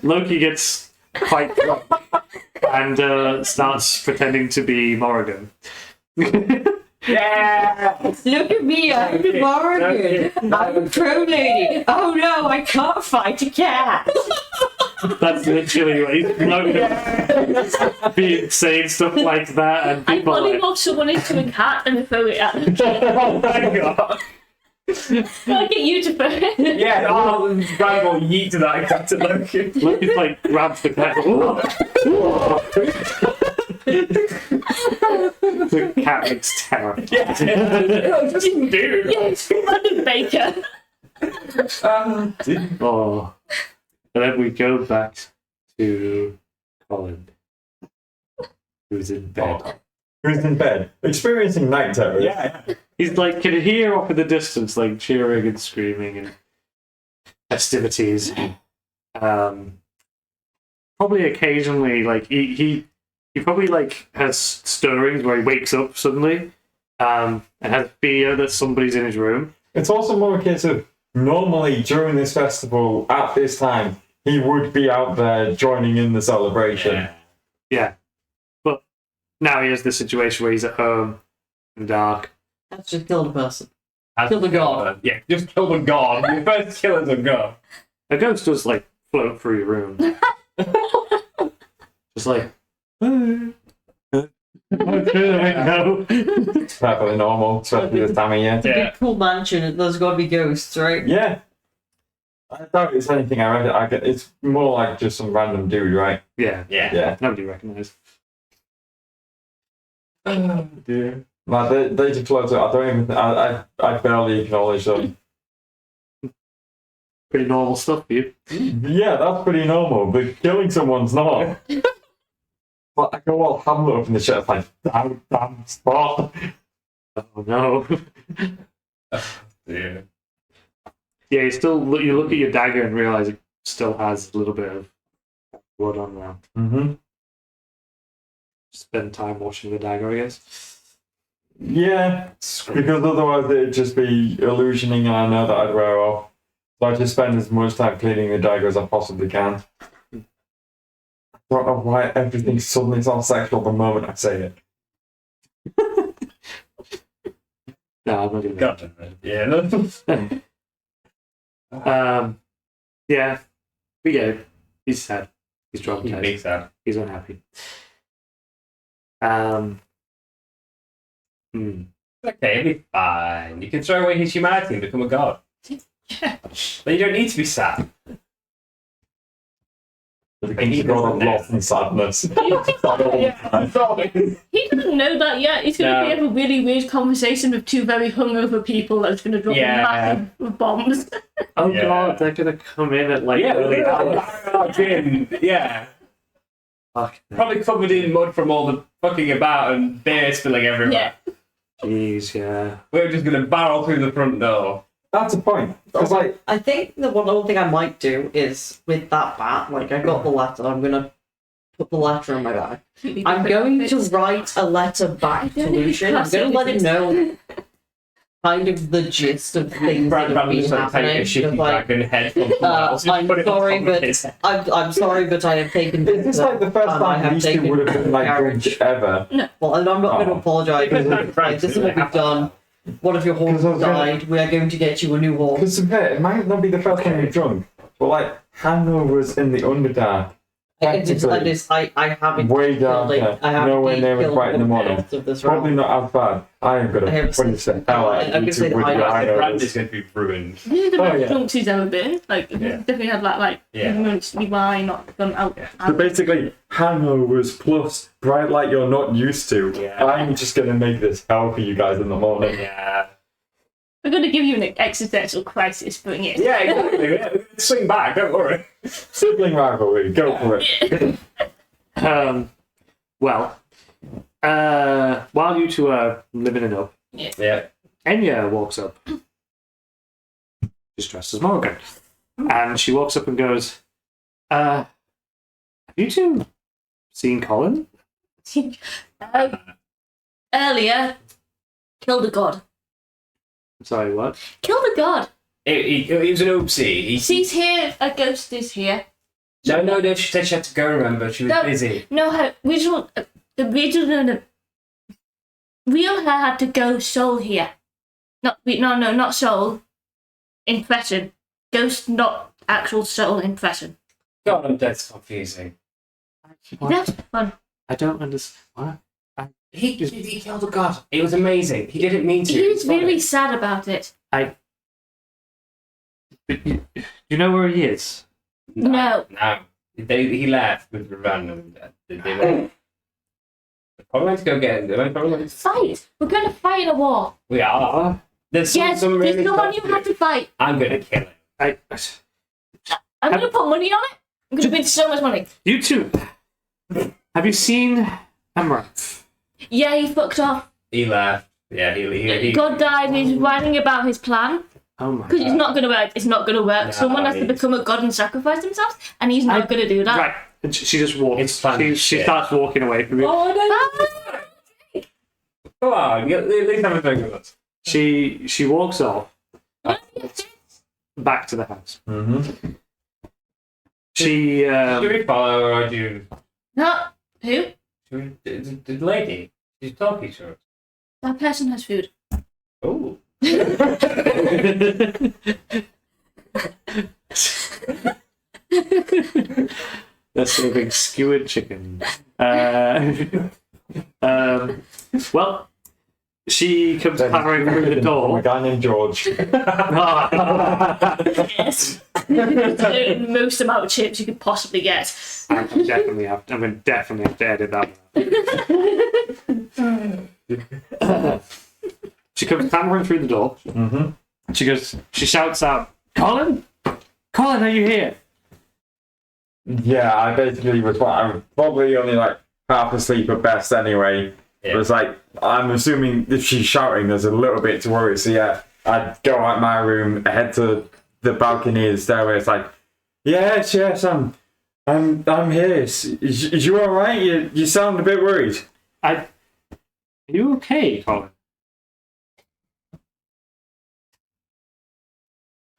Loki gets quite drunk and starts pretending to be Morrigan. Yeah! Look at me, I'm the bargain. I'm a pro lady. Oh no, I can't fight a cat. That's literally what he's being saying stuff like that, and I people are like, polymorph someone into a cat and throw it at them. oh my god. I'll get you to throw it. Yeah, oh, Randall yeet to that cat to Loki. Loki's like grabs the cat. The cat looks terrified. Yeah, what does he do? Yes, London Baker. Oh. And then we go back to Colin, who's in bed. Who's in bed? Experiencing night terrors. Yeah. He's like, can hear off in the distance, like cheering and screaming and festivities. Probably occasionally, like he probably like has stirrings where he wakes up suddenly, and has fear that somebody's in his room. It's also more a case of normally during this festival at this time he would be out there joining in the celebration. Yeah, but now he has this situation where he's at home and dark. That's just killed a person. Has Kill the god. Yeah, just kill the god. Your first kill is a god. A ghost does like float through your room, just like. It's perfectly normal, especially this time of year. It's a big cool mansion and there's got to be ghosts, right? Yeah. I doubt it's anything I get. It's more like just some random dude, right? Yeah, Yeah. nobody recognised. Oh dear. Like they just float out. I don't even. I barely acknowledge them. Pretty normal stuff for you. Yeah, that's pretty normal, but killing someone's not. But I go all Hamlet up in the shirt, like, damn spot. Oh no. Yeah. Yeah, you look at your dagger and realise it still has a little bit of blood on there. Mm-hmm. Spend time washing the dagger, I guess. Yeah, because otherwise it'd just be illusioning and I know that I'd wear off. So I just spend as much time cleaning the dagger as I possibly can. I don't know why everything suddenly sounds sexual the moment I say it. No, I'm not going to. God, yeah. Yeah, we get it. He's sad. He's He's traumatized. big sad. He's unhappy. Okay, it'll be fine. You can throw away his humanity and become a god. Yeah. But you don't need to be sad. It becomes a god of loss and sadness. He doesn't know that yet. He's going to have a really weird conversation with two very hungover people that's going to drop massive bombs. Oh Yeah. god, they're going to come in at like Yeah, early hours. yeah. Fuck. Probably covered in mud from all the fucking about and beer spilling everywhere. Yeah. Jeez, yeah. We're just going to barrel through the front door. That's a point. Because, like, I think the one other thing I might do is with that bat, like I got the letter, I'm gonna put the letter in my bag. I'm going to write a letter back to Lucian. I'm going to let him know kind of the gist of things that have been Just like take a happening. shitty Just like, bag and head from someone else. Just I'm put it on sorry, top of but his head. I'm sorry, but I have taken. is this like the first I time have these two taken would have been like carriage. drunk ever? Well, and I'm not going to Oh. apologise. Like, this is what we've done. One of your horses Because I was died. We are going to get you a new horse. Because it might not be the first time you're drunk, but like hangovers in the Underdark, I haven't way killed it. down I there, haven't nowhere near killed it right in the one morning. fourth of this Probably round. not as bad. I am I gonna have punch the hell out I'm of gonna you say two that with your I- The brand hangovers. is going to be ruined. This is the Oh, best yeah. drunk he's ever been. Like, he's Yeah. definitely had that, like, Yeah. mostly wine, not gone out. So basically, hangovers plus bright light you're not used to. Yeah. I'm just gonna make this hell for you guys in the morning. Yeah. We're going to give you an existential crisis, bring it. Yeah, exactly. Yeah. Swing back, don't worry. Sibling rivalry, go for it. Well, while you two are living it up, Yeah. Enya walks up. She's dressed as Morgan. And she walks up and goes, have you two seen Colin? Earlier, killed a god. Sorry, what? Killed a god. It was an oopsie. She's here, a ghost is here. No, she said she had to go, remember. She was No. busy. No, her original, the original, real hair had to go soul here. Not soul. Impression. Ghost, not actual soul impression. God, that's confusing. That's fun. I don't understand. What? He killed a god. It was amazing. He didn't mean to. He's It's funny. really sad about it. You know where he is? No. No. He left with the random. They went. They probably went to go get him. They probably went to Fight! We're gonna fight in a war. We are. There's some, Yes, some there's really someone you stuff have to fight. I'm gonna kill him. I. I'm gonna put money on it. I'm gonna win so much money. You two. Have you seen MMerrett? Yeah, he fucked off. He left. Yeah, he God died. He's writing about his plan Oh my because god. it's not gonna work. It's not gonna work. No, Someone has to he's- become a god and sacrifice themselves, and he's not gonna do that. Right. And she just walks. It's fun She shit. starts walking away from you. Oh Ah! no! Come on, at least have a drink with us. She walks off back to the house. Mm-hmm. She Should we follow her or do you? No, who? Should we, the lady? She's talking to us. That person has food. Oh. They're serving skewered chicken. Well, she comes clattering through the A door. guy named George. Yes. The most amount of chips you could possibly get. I'm gonna definitely have to edit that one. She comes clambering through the door. Mm-hmm. She shouts out, "Colin! Colin, are you here?" Yeah, I basically was probably only like half asleep at best anyway. Yeah. It was like, I'm assuming if she's shouting, there's a little bit to worry. So yeah, I'd go out my room, head to the balcony, the stairway. It's like, yes, I'm here. Is you all right? You sound a bit worried. Are you okay, Colin?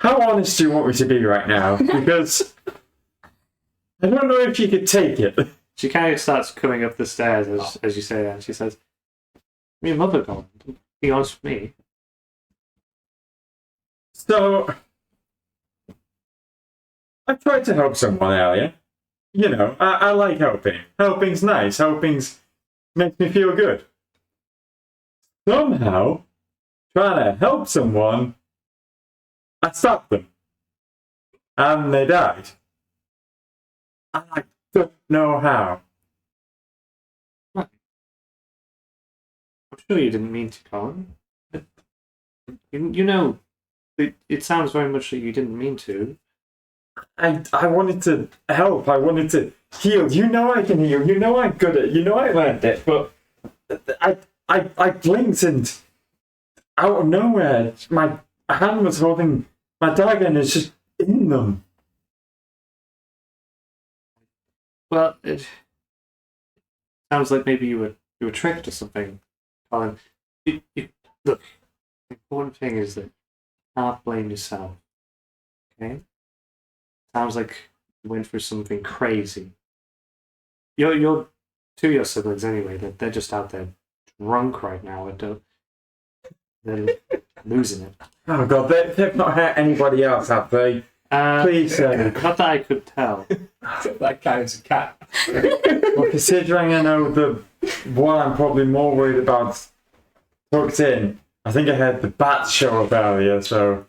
How honest do you want me to be right now? Because I don't know if you could take it. She kind of starts coming up the stairs as you say that. And she says, "I'm your mother, Colin. Be honest with me." So, I tried to help someone earlier. You know, I like helping. Helping's nice. Helping's makes me feel good. Somehow, trying to help someone, I stopped them. And they died. I don't know how. I'm sure you didn't mean to, Colin. But you know, it sounds very much like you didn't mean to. I wanted to help. I wanted to heal. You know I can heal. You know I'm good at it. You know I learned it. But I blinked and out of nowhere, my hand was holding my dagger and it's just in them. Well, it sounds like maybe you were tricked or something, Colin. Look, the important thing is that you can't blame yourself. Okay? Sounds like you went through something crazy. Your two of your siblings anyway. They're just out there drunk right now. They're losing it. Oh god, they've not hurt anybody else, have they? Please, not that I could tell. That counts a cat. well, considering I know the one I'm probably more worried about tucked in, I think I heard the bats show up earlier, so...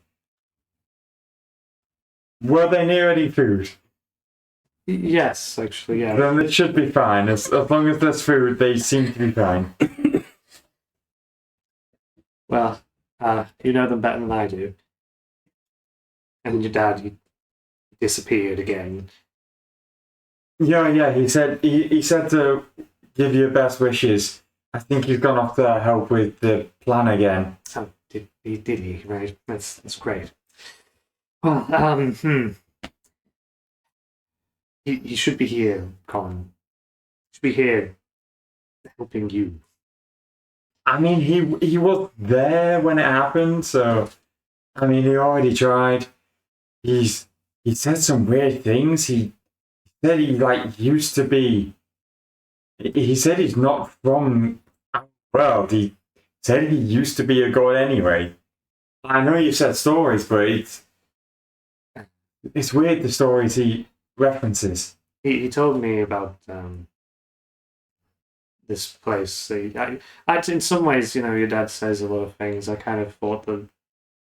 Were they near any food? Yes, actually, yeah. Then it should be fine. As long as there's food, they seem to be fine. Well, you know them better than I do. And your dad, he disappeared again. Yeah, he said to give you best wishes. I think he's gone off to help with the plan again. Oh, did he? Right, that's great. Well, he should be here, Colin. He should be here, helping you. I mean, he was there when it happened, so I mean, he already tried. He said some weird things. He said he used to be. He said he's not from our world. He said he used to be a god anyway. I know you said stories, but it's weird the stories he references. He told me about this place. I, in some ways, your dad says a lot of things. I kind of thought that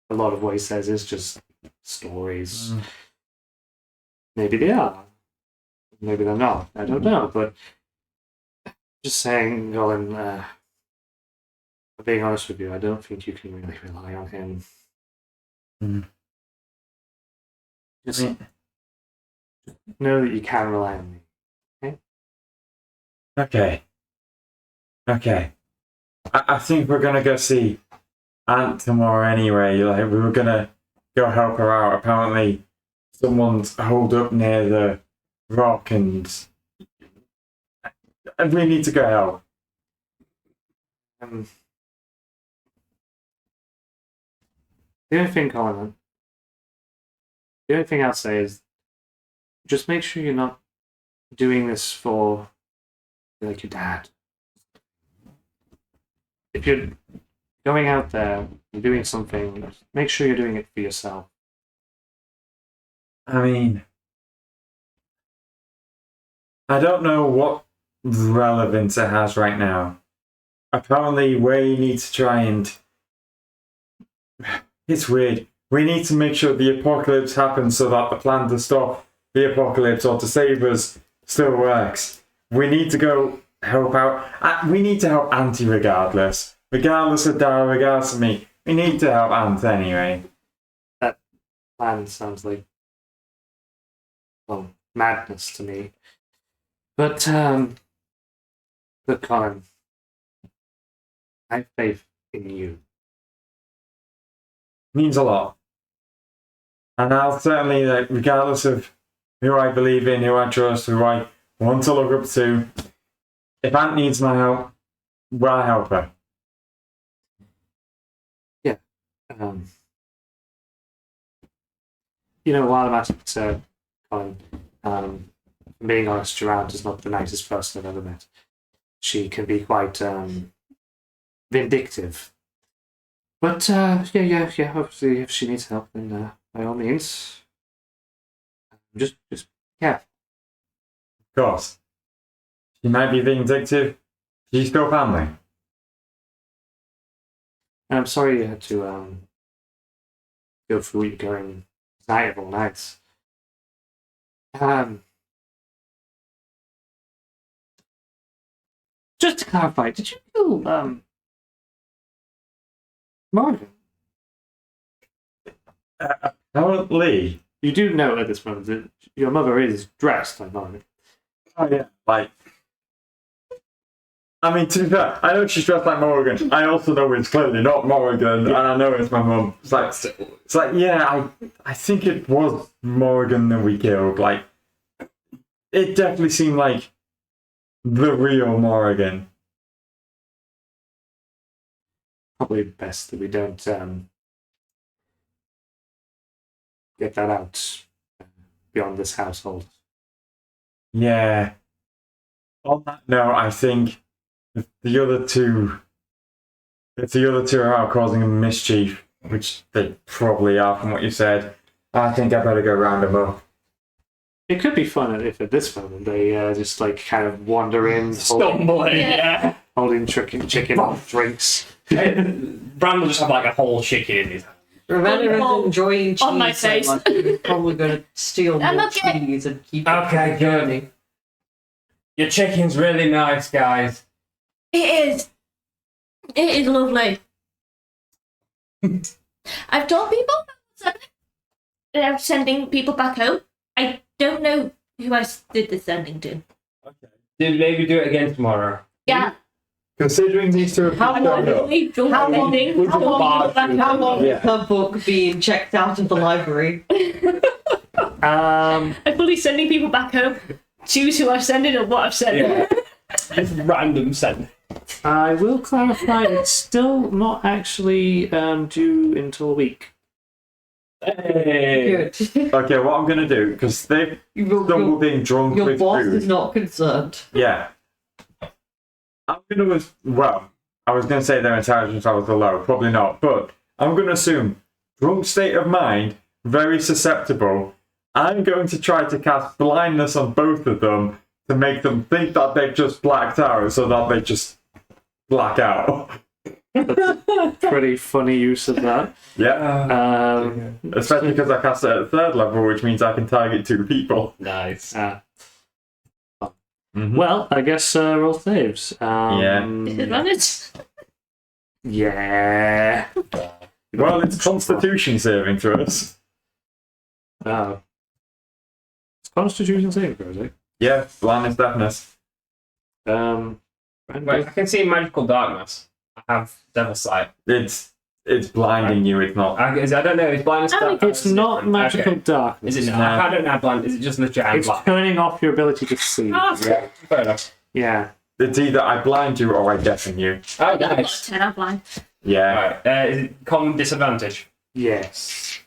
a lot of what he says is just stories. Maybe they are. Maybe they're not. I don't know. But just saying, Colin, being honest with you, I don't think you can really rely on him. Just know that you can rely on me. Okay. I think we're gonna go see Aunt tomorrow anyway. Like, we were gonna go help her out. Apparently, someone's holed up near the rock, and we need to go help. The only thing, Colin, the only thing I'll say is just make sure you're not doing this for like your dad. If you're going out there and doing something, make sure you're doing it for yourself. I mean, I don't know what relevance it has right now. Apparently, we need to try and... It's weird. We need to make sure the apocalypse happens so that the plan to stop the apocalypse or to save us still works. We need to go help out. We need to help Auntie regardless. Regardless of Dara, regardless of me. We need to help Aunt anyway. That plan sounds like, well, madness to me. But, look, Colin, I have faith in you. Means a lot. And I'll certainly, regardless of who I believe in, who I trust, who I want to look up to, if Aunt needs my help, well, I'll help her. Yeah. While I'm at it, Colin, being honest, Gerard is not the nicest person I've ever met. She can be quite vindictive. But, yeah, obviously, if she needs help, then by all means, just yeah. Of course. She might be vindictive. She's still family. And I'm sorry you had to go through what you're going night of all nights. Just to clarify, did you kill Morgan? Apparently. You do know at this moment that your mother is dressed like Morgan. Oh, yeah. I mean, to be fair, I know she's dressed like Morgan. I also know it's clearly not Morgan, and I know it's my mum. It's like, yeah, I think it was Morgan that we killed. Like, it definitely seemed like the real Morgan. Probably best that we don't get that out beyond this household. Yeah. On that note, I think if the other two are out causing a mischief, which they probably are from what you said, I think I better go round them up. It could be fun if at this moment they just kind of wander in, Stumbling, yeah. holding chicken drinks. Bran will just have a whole chicken in his hand. Ravenna is enjoying cheese on my so face. much, he's probably going to steal I'm more okay. cheese and keep Okay, it good. going. Your chicken's really nice, guys. It is. It is lovely. I've told people that I'm sending people back home. I don't know who I did the sending to. Okay. Maybe do it again tomorrow. Yeah. Considering these two How long- How long is her book being checked out of the library? Um, I'm fully sending people back home. Choose who I've sent and what I've sent. Yeah. Just random send. I will clarify, it's still not actually due until a week. Hey. Good. Okay, what I'm going to do, because they've double being drunk Your with boss food. is not concerned. Yeah. I'm going to, I was going to say their intelligence levels are low. Probably not. But I'm going to assume drunk state of mind, very susceptible. I'm going to try to cast blindness on both of them to make them think that they've just blacked out so that they just black out. Pretty funny use of that. Yeah. Especially because I cast it at 3rd level, which means I can target 2 people. Nice. Well, I guess roll saves. Disadvantage. Yeah. Well, it's Constitution saving to us. Oh. It's Constitution saving throw, is it? Yeah, blindness, deafness. Wait, I can see magical darkness. I have devil sight. It's blinding you. It's not. I don't know. Is blindness darkness? It's not magical Okay. darkness. Is it No. not? I don't have blind. Is it just literally It's blind? turning off your ability to see. Yeah, fair enough. Yeah. It's either I blind you or I deafen you. Oh, I've got nice. 10, I'm blind. Yeah. Right. Is it common disadvantage? Yes.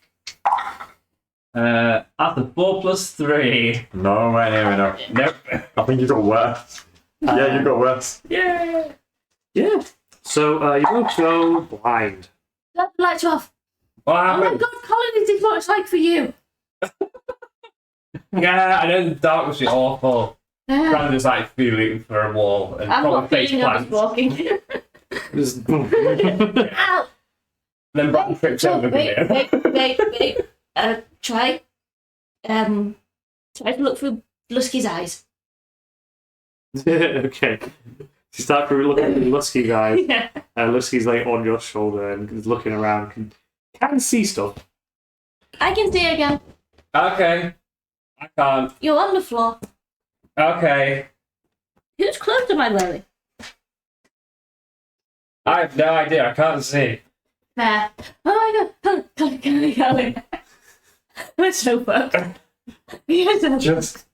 After 4 plus 3. Nowhere near enough. Nope. I think you got worse. Yeah, you got worse. Yeah. Yeah. So you both go blind. Turn the lights off. What Oh my happened? god, Colin, this is what it's like for you. Yeah, I know the dark must be awful. I'm Brandon's like feeling for a wall and probably not face feeling I was plants. walking. Just- Ow! Then Brandon trips over Wait. me. Try to look through Lusky's eyes. Okay. You start looking at Lusky guys. Yeah. Lusky's like on your shoulder and is looking around. Can see stuff. I can see again. Okay. I can't. You're on the floor. Okay. Whose clothes am I wearing? I have no idea. I can't see. There. Oh my god. Colin. We're so fucked. Yes, Just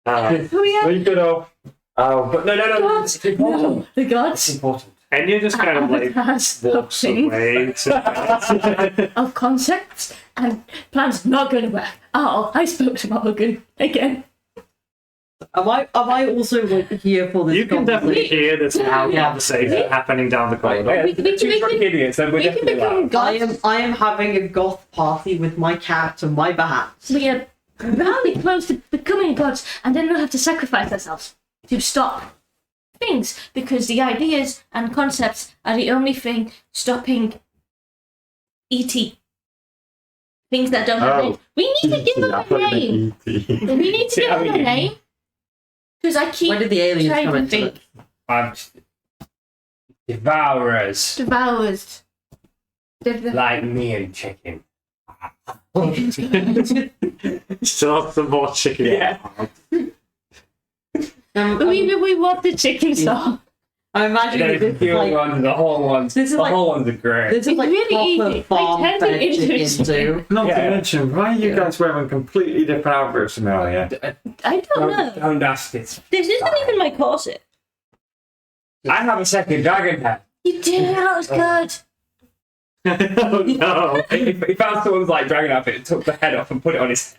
we are. sleep it off. Oh, But no. It's important. No, the It's gods important. And you just kind of like avatars walks of things, away. of concepts and plans not going to work. Oh, I spoke to Morgan again. Am I also like here for this? You can definitely hear this loud Yeah. conversation happening down the corridor. Wait, We two drunk can- idiots, then we're We can definitely become loud. gods. I am having a goth party with my cat and my bats. We are really close to becoming gods, and then we'll have to sacrifice ourselves to stop things, because the ideas and concepts are the only thing stopping ET. Things that don't have Oh. names. We need to give I them thought a you name. meant E.T. We need to give them a name. Because I keep When did the aliens trying come to into think. it? I'm devourers. Devours. Like me and chicken. Still have some more chicken. Yeah. We want the chicken song. I imagine There's this the is like ones, the whole ones. This is the like- whole ones are great. this is like It's really proper easy. farm Like, turn fed it into a chicken chicken. too. Not Yeah. to mention, why are you guys wearing completely different outfits from earlier? I don't know. Don't ask it. This isn't even my corset. I have a second dragon head. You did. That was good. Oh no! He found someone's like dragon outfit and took the head off and put it on his.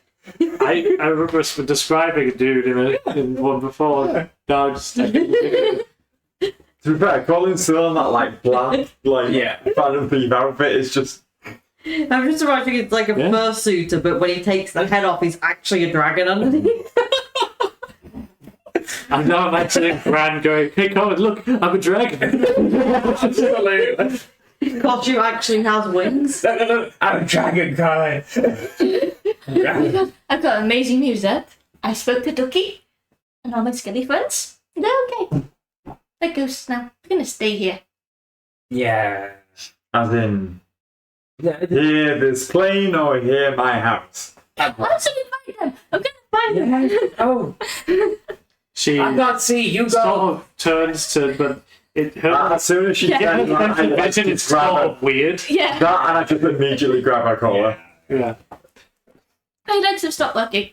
I remember describing a dude in one before. No, just To be fair, Colin's still on that like black, like Yeah. Phantom Thief outfit. It's just I'm just imagining it's like a Yeah. fursuiter, but when he takes the head off, he's actually a dragon underneath. I'm now imagining Gran going, "Hey, Colin, look, I'm a dragon." Absolutely. Costume actually has wings. No. I'm a dragon, Colin. I've got amazing music. I spoke to Ducky and all my skelly friends. They're okay. They're ghosts now. I'm gonna stay here. Yeah. as in here this plane or here my house. I'm gonna find them. I'm gonna find them. Oh, She I can't see. You sort go. of turns to, but it her As soon as she Yeah. said that, I imagine just it's grab sort her. of weird. Yeah. That and I just immediately grab her collar. Yeah. My legs have stopped working.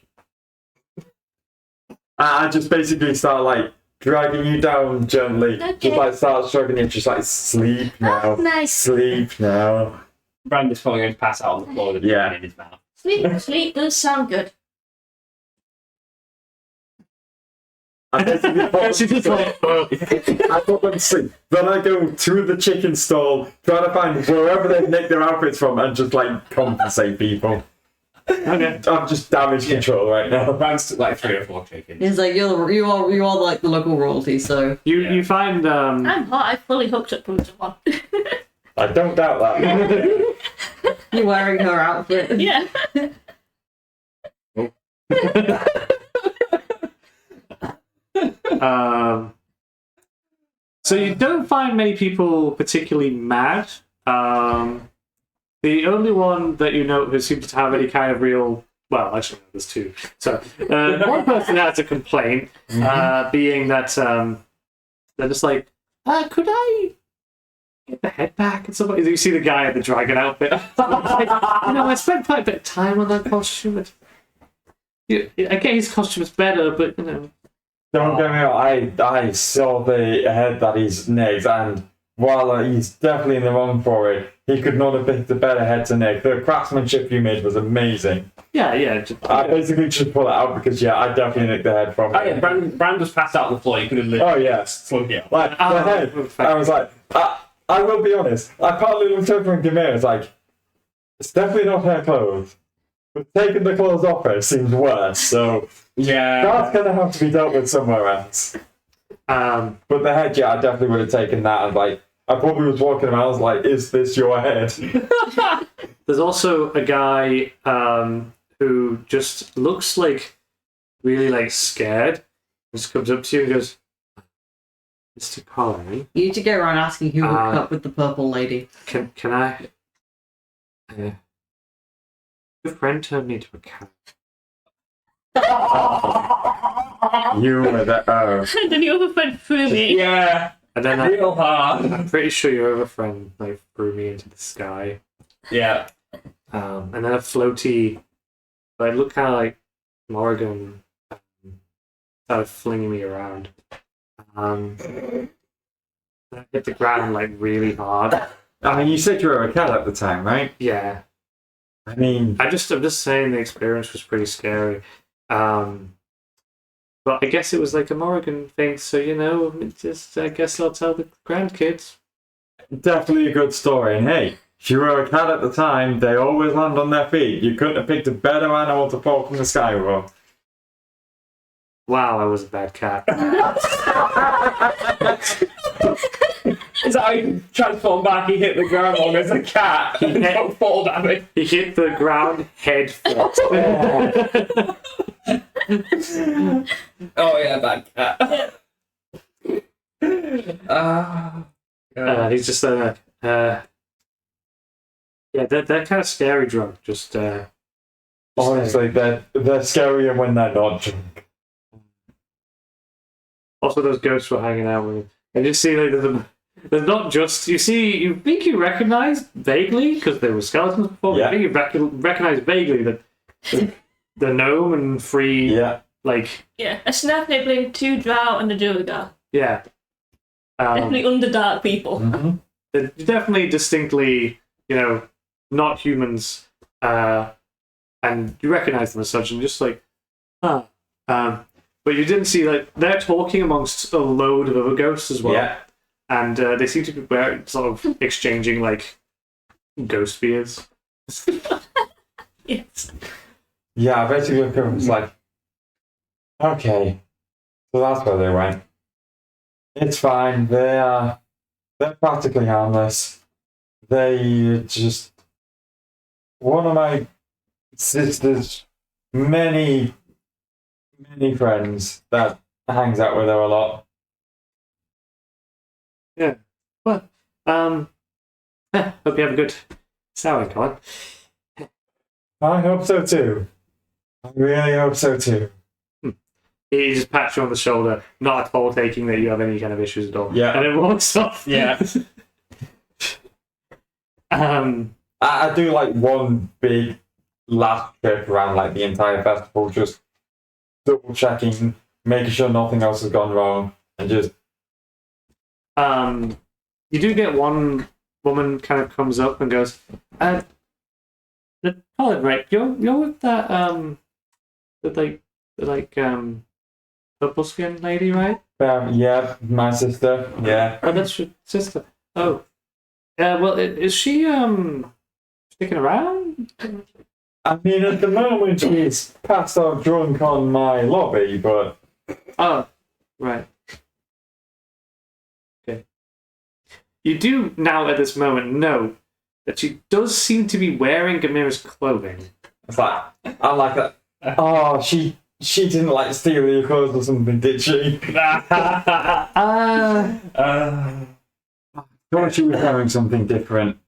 I just basically start like dragging you down gently. Okay. Just like start stroking you, just like sleep now. Oh, nice. Sleep now. Brandon's probably going to pass out on the floor with the Yeah. chicken in his mouth. Sleep does sound good. I basically put She just like, I put them to sleep. Then I go to the chicken stall, try to find wherever they've nicked their outfits from, and just like compensate people. okay. I'm just damage control right now. Brand's like 3 or 4 chickens. It's like you are like the local royalty, so You find I'm hot. I fully hooked up with someone. I don't doubt that. you're wearing her outfit. Yeah. So you don't find many people particularly mad. The only one that you know who seems to have any kind of real, well, actually, no, there's two. So one person has a complaint, being that they're just like, could I get the head back and stuff? You see the guy in the dragon outfit. Like, I spent quite a bit of time on that costume. I get his costume is better, but Don't get me wrong, I saw the head that he's nicked, and while he's definitely in the wrong for it, he could not have picked a better head to nick. The craftsmanship you made was amazing. yeah. I basically just pull it out because, I definitely nicked the head from Oh yeah, Brand was passed out on the floor. You could have literally Oh, yeah. slung it. Like, the head, I was like, I will be honest, I partly looked over and Gamir, it's like, it's definitely not her clothes. But taking the clothes off her seems worse, so Yeah. that's going to have to be dealt with somewhere else. But the head, I definitely would have taken that, and like, I probably was walking around, I was like, is this your head? There's also a guy who just looks like really like scared. Just comes up to you and goes, "Mr. Collin, You need to go around asking who hooked up with the purple lady. can I? Your friend turned me into a cat." You were the And then your other friend threw me. Yeah. And then Real hard. I'm pretty sure your other friend like threw me into the sky. Yeah. And then a floaty, like looked kind of like Morrigan, started flinging me around. I hit the ground like really hard. I mean, you said you were a cat at the time, right? Yeah, I mean, I'm just saying the experience was pretty scary. But I guess it was like a Morrigan thing, so I guess I'll tell the grandkids. definitely a good story. And hey, if you were a cat at the time, they always land on their feet. You couldn't have picked a better animal to fall from the sky with. Wow, I was a bad cat. Is that how you transform back? He hit the ground wrong as a cat and don't fall damage. He hit the ground head first. Oh yeah, bad cat. He's just yeah, they're kind of scary drunk. Honestly, they're scarier when they're not drunk. Also, those ghosts were hanging out with him. And you see, like, there's not just you think you recognize vaguely because there were skeletons before. Yeah. You think you recognize vaguely that the gnome and free, Yeah. like, Yeah, a snap nibbling, 2 drow, and a Durga. yeah. Definitely underdark people. Mm-hmm. They're definitely distinctly, not humans, and you recognize them as such, and just like, but you didn't see, like, they're talking amongst a load of other ghosts as well. Yeah. And they seem to be sort of exchanging, like, ghost spears. Yes. Yeah, I basically looked over and was like, okay, so that's where they went. It's fine. They're practically harmless. They just one of my sister's many friends that hangs out with her a lot. Yeah. Well, hope you have a good souring, Colin. I hope so too. I really hope so too. He just pats you on the shoulder, not at all taking that you have any kind of issues at all. Yeah. And then walks off. Yeah. I do like one big last trip around like the entire festival, just double checking, making sure nothing else has gone wrong, and just you do get one woman kind of comes up and goes, Colin, right, you're with that purple skinned lady, right? Yeah, my sister. Yeah. Oh, that's your sister. Oh. Well, is she sticking around? I mean, at the moment she's passed out drunk on my lobby, but Oh, right. Okay. You do now at this moment know that she does seem to be wearing Gamira's clothing. it's like I like that. Oh, she didn't like steal your clothes or something, did she? Thought she was wearing something different.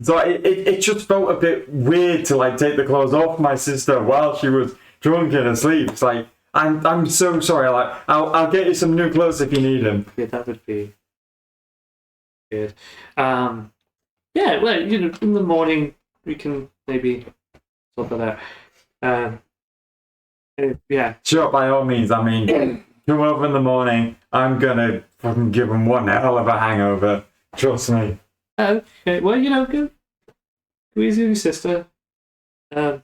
So it just felt a bit weird to like take the clothes off my sister while she was drunk and asleep. It's like I'm so sorry. Like I'll get you some new clothes if you need them. Yeah, that would be good. Yeah, well, in the morning we can maybe sort that out. Yeah. Sure, by all means. I mean, come over in the morning. I'm gonna fucking give them one hell of a hangover. Trust me. Okay. Well, go easy with your sister. Yeah.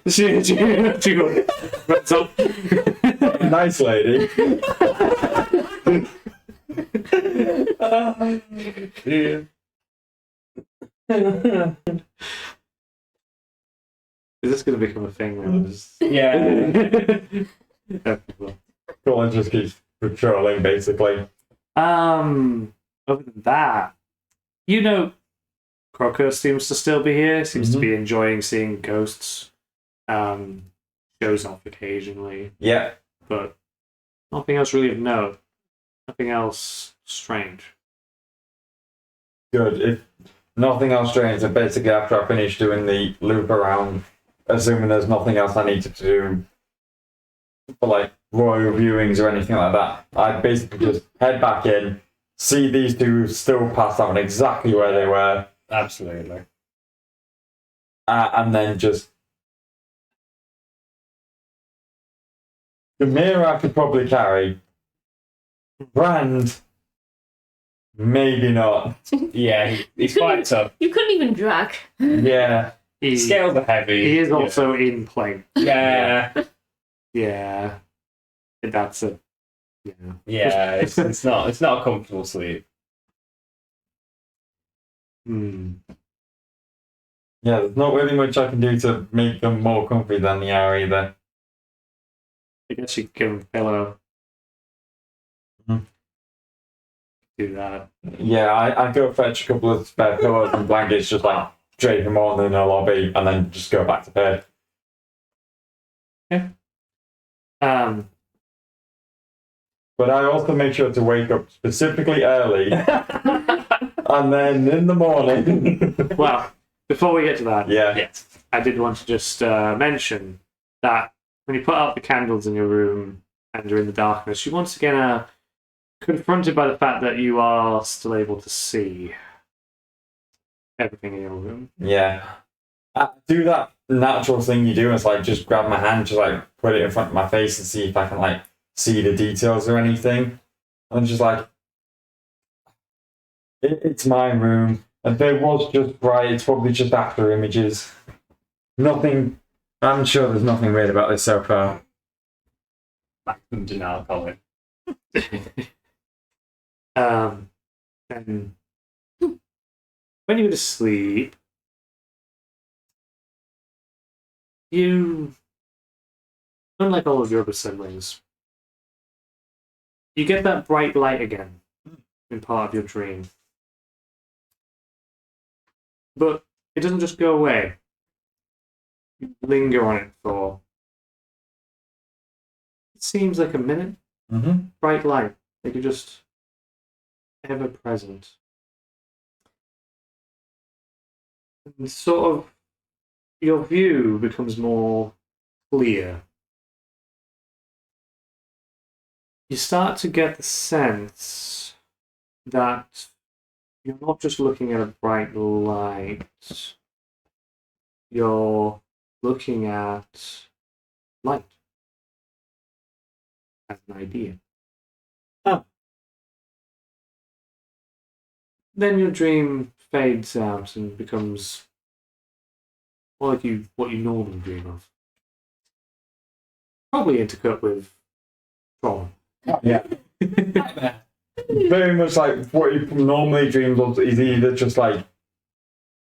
She runs up. Nice lady. Yeah. Is this going to become a thing now? Yeah. Okay, well. Colin just keeps patrolling, basically. Other than that, Crocker seems to still be here. Seems to be enjoying seeing ghosts. Shows off occasionally, Yeah. but nothing else really of note. Nothing else strange. Good. If nothing else strange, then basically after I finish doing the loop around, assuming there's nothing else I need to do for like royal viewings or anything like that, I basically just head back in, see these two still passed out exactly where they were, Absolutely. and then just the mirror I could probably carry. Brand, maybe not. Yeah, he's quite tough. You couldn't even drag. Yeah. Scales are heavy. He is also in play. Yeah. Yeah. That's it. Yeah. Yeah, it's not a comfortable sleep. Hmm. Yeah, there's not really much I can do to make them more comfy than they are either. I guess you could give him a pillow. Mhm. Do that. Yeah, I go fetch a couple of spare pillows and blankets, just like drape them on in the lobby, and then just go back to bed. But I also make sure to wake up specifically early, and then in the morning. Well, before we get to that, Yeah. I did want to just mention that when you put out the candles in your room and you're in the darkness, you once again are confronted by the fact that you are still able to see everything in your room. Yeah. I do that natural thing you do, it's like just grab my hand, just like put it in front of my face and see if I can like see the details or anything. I'm just like, it's my room. And if it was just bright, it's probably just after images. Nothing, I'm sure there's nothing weird about this so far. Maximum denial, Colin. And when you go to sleep, you, unlike all of your other siblings, you get that bright light again in part of your dream. But it doesn't just go away. You linger on it for, it seems like a minute. Mm-hmm. Bright light, like you're just ever present. And sort of your view becomes more clear. You start to get the sense that you're not just looking at a bright light, you're looking at light as an idea. Oh. Then your dream fades out and becomes more like what you normally dream of. Probably intercut with Tron. Yeah. Very much like what you normally dreams of is either just like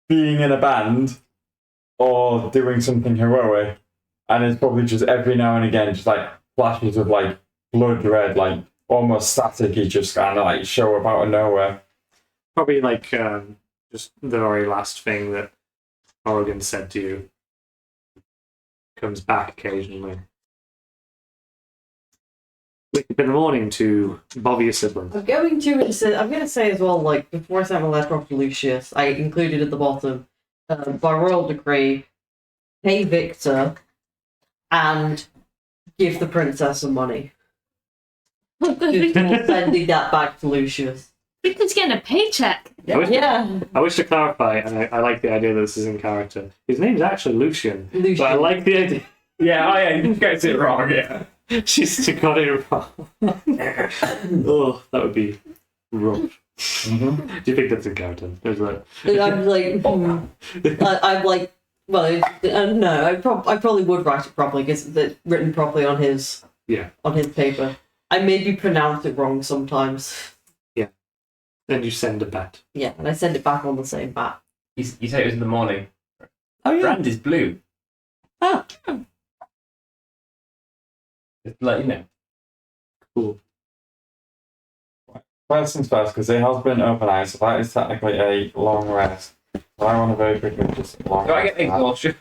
being in a band or doing something heroic. And it's probably just every now and again, just like flashes of like blood red, like almost static-y, just kind of like show up out of nowhere. Probably like just the very last thing that Morrigan said to you comes back occasionally. Wake up in the morning to bother your siblings. I'm going to say as well, like, before I sent my letter off to Lucius, I included at the bottom, by royal decree, pay Victor and give the princess some money. Before sending that back to Lucius. Victor's getting a paycheck. I wish to clarify, and I like the idea that this is in character. His name's actually Lucian. But I like the idea. Yeah, he gets it wrong, yeah. She's got it wrong. Oh, that would be rough. Mm-hmm. Do you think that's in character? Is that... I'm like, I'm like, well, no, I probably would write it properly because it's written properly on his paper. I maybe pronounce it wrong sometimes. Yeah. Then you send a bat. Yeah, and I send it back on the same bat. You say it was in the morning. Oh yeah. Brand is blue. Ah. Just to let you know. Cool. First things first, because it has been overnight, so that is technically a long rest. So I want to very quickly just long Do I rest get exhaustion?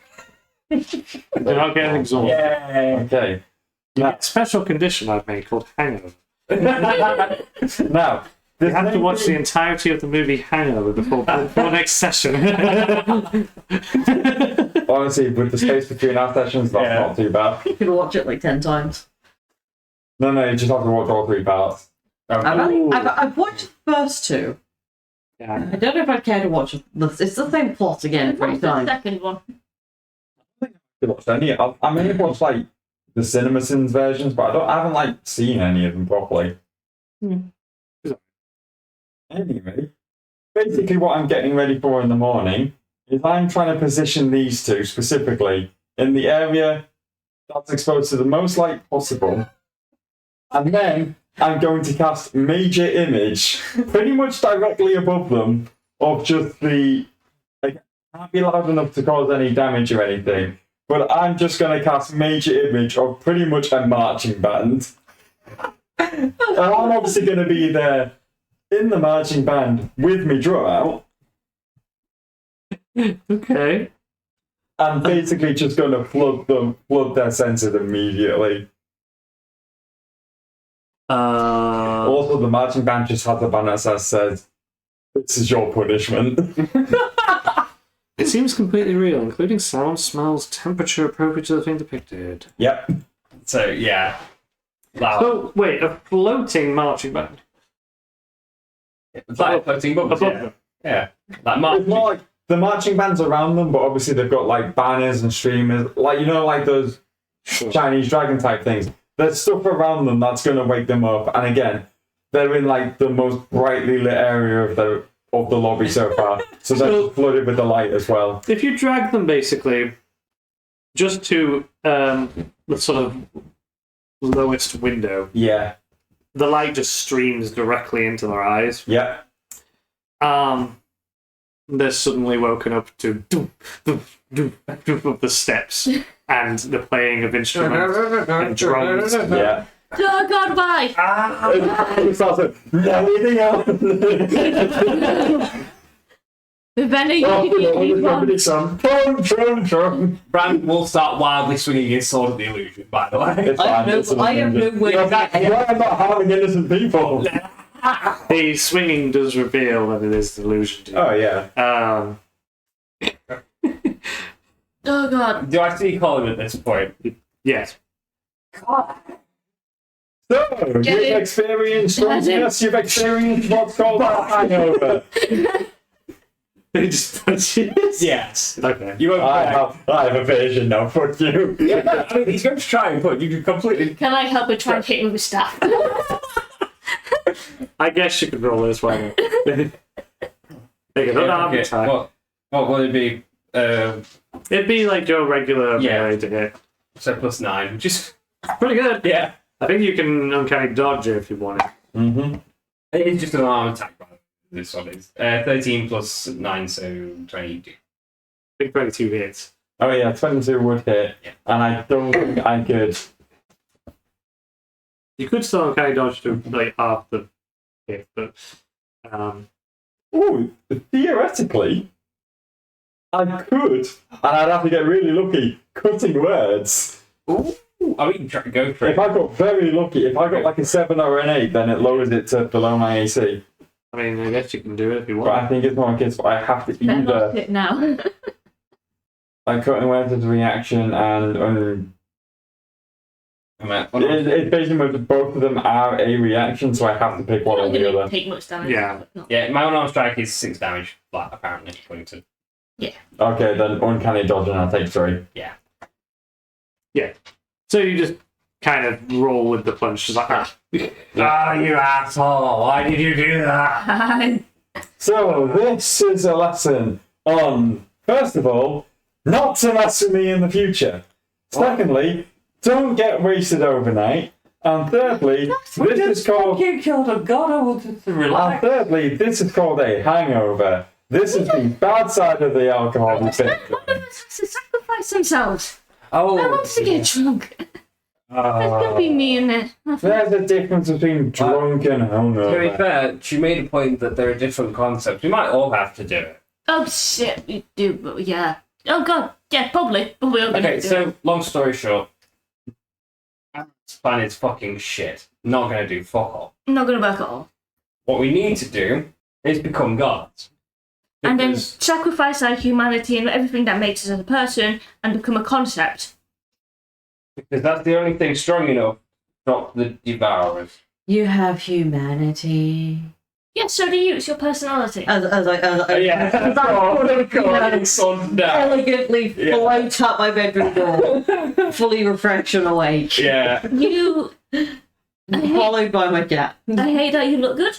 You're not getting exhausted. Yay! Okay. You get a special condition I've made called Hangover. Now, You have to watch the entirety of the movie Hangover before next session. honestly, with the space between our sessions, that's not too bad. You could watch it like 10 times. No, you just have to watch all 3 parts. I've watched the first 2. Yeah. I don't know if I'd care to watch it. It's the same plot again every What's the time. second one? I watched any. I may have watched like the CinemaSins versions, but I haven't like seen any of them properly. Anyway, basically what I'm getting ready for in the morning is I'm trying to position these 2 specifically in the area that's exposed to the most light possible. And then I'm going to cast Major Image pretty much directly above them of just the... Like, can't be loud enough to cause any damage or anything, but I'm just going to cast Major Image of pretty much a marching band. And I'm obviously going to be there in the marching band with me drum out. Okay. And basically just going to flood their senses immediately. Also, the marching band just had the banner that says, "This is your punishment." It seems completely real, including sound, smells, temperature appropriate to the thing depicted. Yep. So, yeah. Loud. So, wait, a floating marching band? It's like floating bubbles, Above yeah. them. Yeah. Like It's marching. more like the marching band's around them, but obviously they've got like banners and streamers, like like those Chinese dragon type things. There's stuff around them that's going to wake them up, and again, they're in like the most brightly lit area of the lobby so far, so they're flooded with the light as well. If you drag them basically just to the sort of lowest window, Yeah. the light just streams directly into their eyes. Yeah. They're suddenly woken up to doom, doom, doom, doom of the steps and the playing of instruments and drums. Yeah. Oh God, why? It's also everything else. Ravenna, you Drum. Brand will start wildly swinging his sword at the illusion, by the way. It's fine. It's I have no way. I'm not harming innocent people. The swinging does reveal that it is an illusion to you. Oh yeah. Oh God. Do I see Colin at this point? Yes. So, Get you've it. experienced Get it. drunkenness, you've experienced what's called a hangover. It just punches. Yes. Okay. You won't I have a version now, fuck you. Yeah, I mean, he's going to try and put you can completely. Can I help with trying to hit him with staff? I guess you could roll this one. They get unarmed Okay, attack. what will it be? It'd be like your regular Yeah. melee to hit. So +9, which is Pretty good. yeah. I think you can uncanny dodge it if you want it. Mm-hmm. It is just an arm attack, by the way. This one is 13 plus 9, so 22. I think 22 hits. Oh yeah, 22 would hit, Yeah. and I don't think I could. You could still uncanny dodge to like half the hit, but Ooh, theoretically, I could, and I'd have to get really lucky cutting words. Ooh, I mean, go for If it. I got very lucky, if I got like a 7 or an 8, then it lowers it to below my AC. I mean, I guess you can do it if you But I want. think it's more a case of I have to Better not either hit now. like cutting words as a reaction and it's basically both of them are a reaction, so I have to pick one or Not the gonna other. take much damage. Yeah. but not- Yeah, my unarmed strike is 6 damage flat, apparently, according to. Okay, then uncanny dodge and I'll take 3. So you just kind of roll with the punch, just like You asshole! Why did you do that? So this is a lesson on, first of all, not to mess with me in the future. Secondly, don't get wasted overnight. And thirdly, this is called. You killed a god. I wanted to And relax. thirdly, this is called a hangover. This is the bad side of the alcohol we've been One of us has to sacrifice themselves. Oh, I want to get drunk. That's gonna be me in it. There's a difference between drunk and To be hungover. fair, she made a point that there are different concepts. We might all have to do it. Oh shit, we do, but yeah. Oh god, yeah, probably. But we're gonna Okay, do so it. long story short, this plan is fucking shit. Not gonna do fuck all. Not gonna work at all. What we need to do is become gods. And then Because- sacrifice our humanity and everything that makes us as a person and become a concept. because that's the only thing strong enough to stop the devourers. You have humanity. Yeah, so do you. It's your personality. As Yeah, sun down. elegantly Yeah. float out my bedroom door, fully refreshed and awake, Yeah. You. I hate, followed by my cat. I hate that you look good.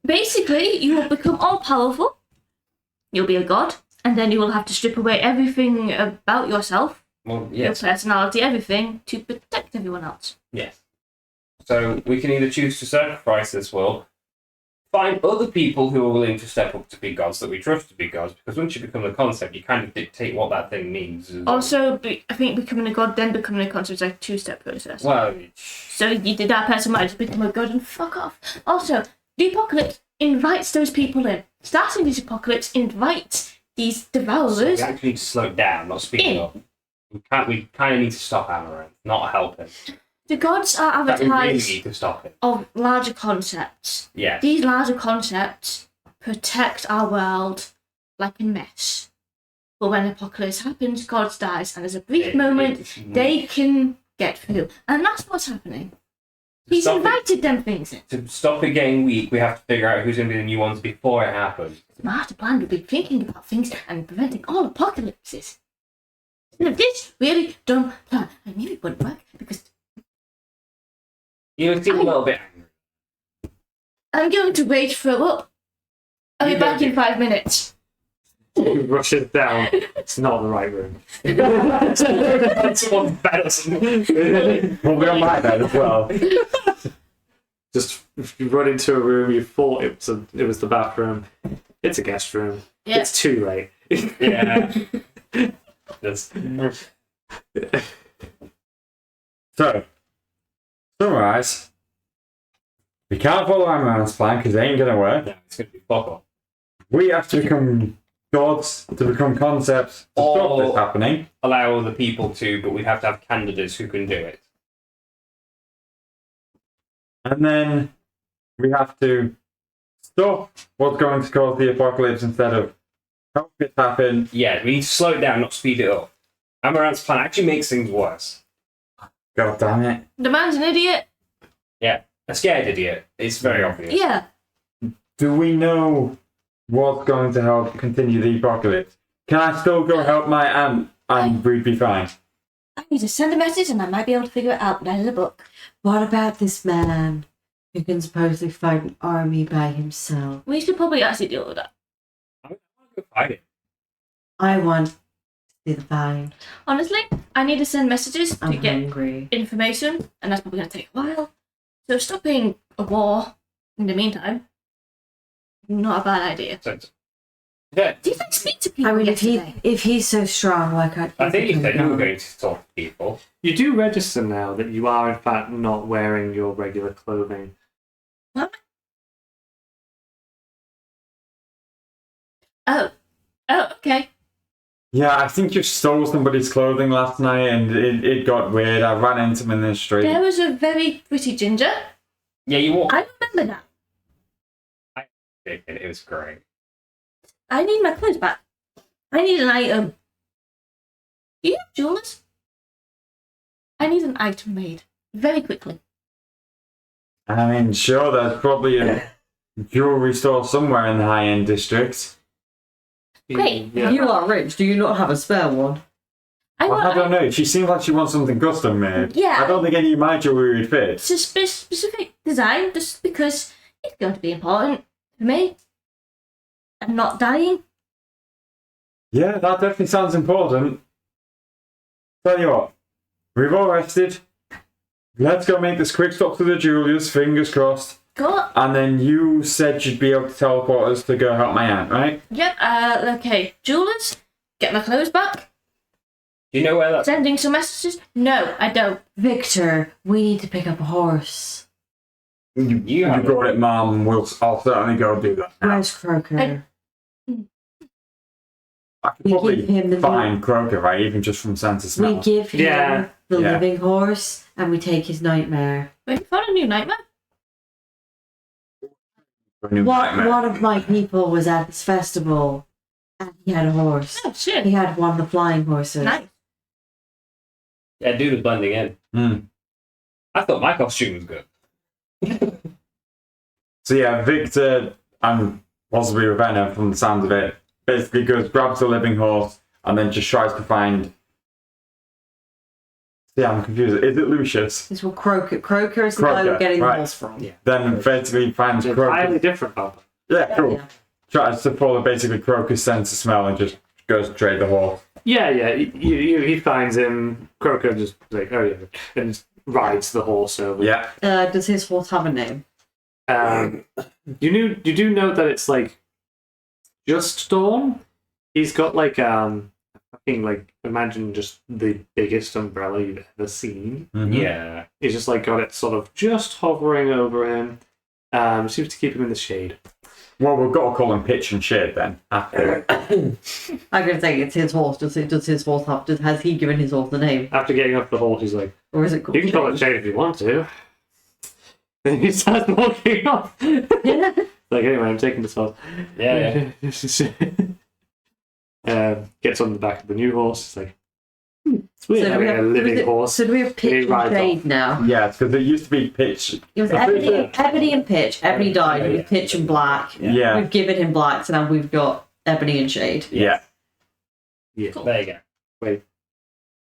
Basically, you will become all powerful. You'll be a god, and then you will have to strip away everything about yourself, Well, yes. your personality, everything, to protect everyone else. Yes. So we can either choose to sacrifice this world, find other people who are willing to step up to be gods that we trust to be gods, because once you become the concept, you kind of dictate what that thing means. Also, I think becoming a god, then becoming a concept is like a two-step process. Well, So you did that person might just become a god and fuck off. Also, the apocalypse invites those people in. Starting this apocalypse invites these so devourers. we actually need to slow down, not speed In. up. We kind of need to stop Amaranth, not help him. The gods are That we really avatars need to stop him. of larger concepts. Yeah. These larger concepts protect our world like a mess. But when apocalypse happens, gods dies, and there's a brief moment they can get through. And that's what's happening. He's Stop it. invited them things in. To stop it getting weak, we have to figure out who's going to be the new ones before it happens. The master plan would be thinking about things and preventing all apocalypses. Instead of this really dumb plan, I knew it wouldn't work because You seem a little bit angry. I'm going to rage throw up. I'll be You back don't in 5 minutes. you rush it down. It's not the right room. Someone's better. We'll be on my bed as well. Just if you run into a room, you thought it was the bathroom. It's a guest room. Yeah. It's too late. Yeah. That's, So, summarise. We can't follow our man's plan because it ain't gonna work. no, it's going to be fuck off. We have to become gods to become concepts to stop Or- this happening. Allow other people to, but we have to have candidates who can do it. And then we have to stop what's going to cause the apocalypse instead of help it happen. Yeah, we need to slow it down, not speed it up. Amaranth's plan actually makes things worse. God damn it. The man's an idiot. A scared idiot. It's very obvious. Yeah. Do we know what's going to help continue the apocalypse? Can I still go help my aunt and we'd be fine? I need to send a message and I might be able to figure it out without a book. What about this man who can supposedly fight an army by himself? We should probably actually deal with that. I want to go fight it. I want to It's fine. Honestly, I need to send messages to I'm get hungry. information, and that's probably going to take a while. So stopping a war in the meantime, not a bad idea. Yeah, Do you think speak to people I mean, yesterday? if he's so strong, why can't I think you he said you were go? going to talk to people. You do register now that you are in fact not wearing your regular clothing. Oh, okay. Yeah, I think you stole somebody's clothing last night and it got weird. I ran into him in the street. There was a very pretty ginger. Yeah, you walked. I remember that. It was great. I need my clothes back. I need an item. Do you have jewelers? I need an item made very quickly. I mean, sure, there's probably a jewelry store somewhere in the high-end district. Great. Yeah. You are rich. Do you not have a spare one? I Well, I want don't know. She seems like she wants something custom made. Yeah. I don't think any of my jewelry would fit. it's a specific design just because it's going to be important for me. I'm not dying. Yeah, that definitely sounds important. Tell you what, we've all rested. Let's go make this quick stop to the jewelers, fingers crossed. Go. And then you said you'd be able to teleport us to go help my aunt, right? Yep. Okay. Jewelers, get my clothes back. Do you know where that's? Sending some messages. No, I don't. Victor, we need to pick up a horse. You have got it, Mum. I'll certainly go do that. Where's Croker? I could We probably give him the find Croker, right? Even just from sense of smell. We give him Yeah. the Yeah. living horse, and we take his nightmare. Wait, you found a new nightmare? For a new nightmare. One of my people was at this festival, and he had a horse. Oh shit. He had one of the flying horses. Nice. Yeah, dude was blending in. Hmm. I thought my costume was good. So yeah, Victor and possibly Ravenna, from the sounds of it, basically goes, grabs the living horse, and then just tries to find. Yeah, I'm confused. Is it Lucius? It's what Croker. Croker is the guy Croker, we're getting right. the horse from. Yeah. Then basically finds It's entirely Croker. different, Papa. Yeah, cool. Yeah. Tries to follow basically Croker's sense of smell and just goes to trade the horse. Yeah. He finds him. Croker just like, oh yeah, and just rides the horse over. Yeah. Does his horse have a name? You do note that it's like just dawn. He's got like fucking like imagine just the biggest umbrella you've ever seen. Mhm. Yeah. He's just like got it sort of just hovering over him. Seems to keep him in the shade. Well, we've got to call him Pitch and Shade then. After. I'm gonna say it's his horse. Does his horse have? Has he given his horse a name, After getting off the horse, he's like, or is it called? "You can call it shade if you want to." Then he starts walking off. Like, anyway, I'm taking this horse. Yeah. Gets on the back of the new horse. It's like, it's weird So do we having a living horse. So do we have He Pitch and rides Shade off. now? Yeah, because it used to be Pitch. It was I think Ebony and Pitch. Ebony died. It was Pitch and Black. Yeah. We've given him Black, so now we've got Ebony and Shade. Yeah. Yeah. There you go. Wait.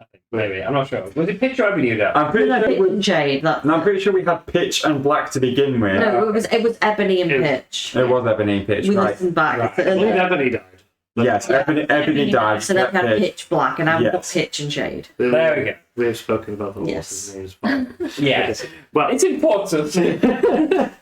I think maybe. I'm not sure. Was it Pitch or Ebony you got? I'm pretty No, sure Pitch we, and Shade. That, and I'm pretty sure we had Pitch and Black to begin with. no, it was Ebony and It- Pitch. It was Ebony and Pitch, We right? listened back. Right. So, I believe Ebony died. Yes, Ebony died. so then we had Pitch. Pitch Black, and now we've got Yes. Pitch and Shade. There we go. We've spoken about the Yes. horse's names. Yeah. Well, It's important.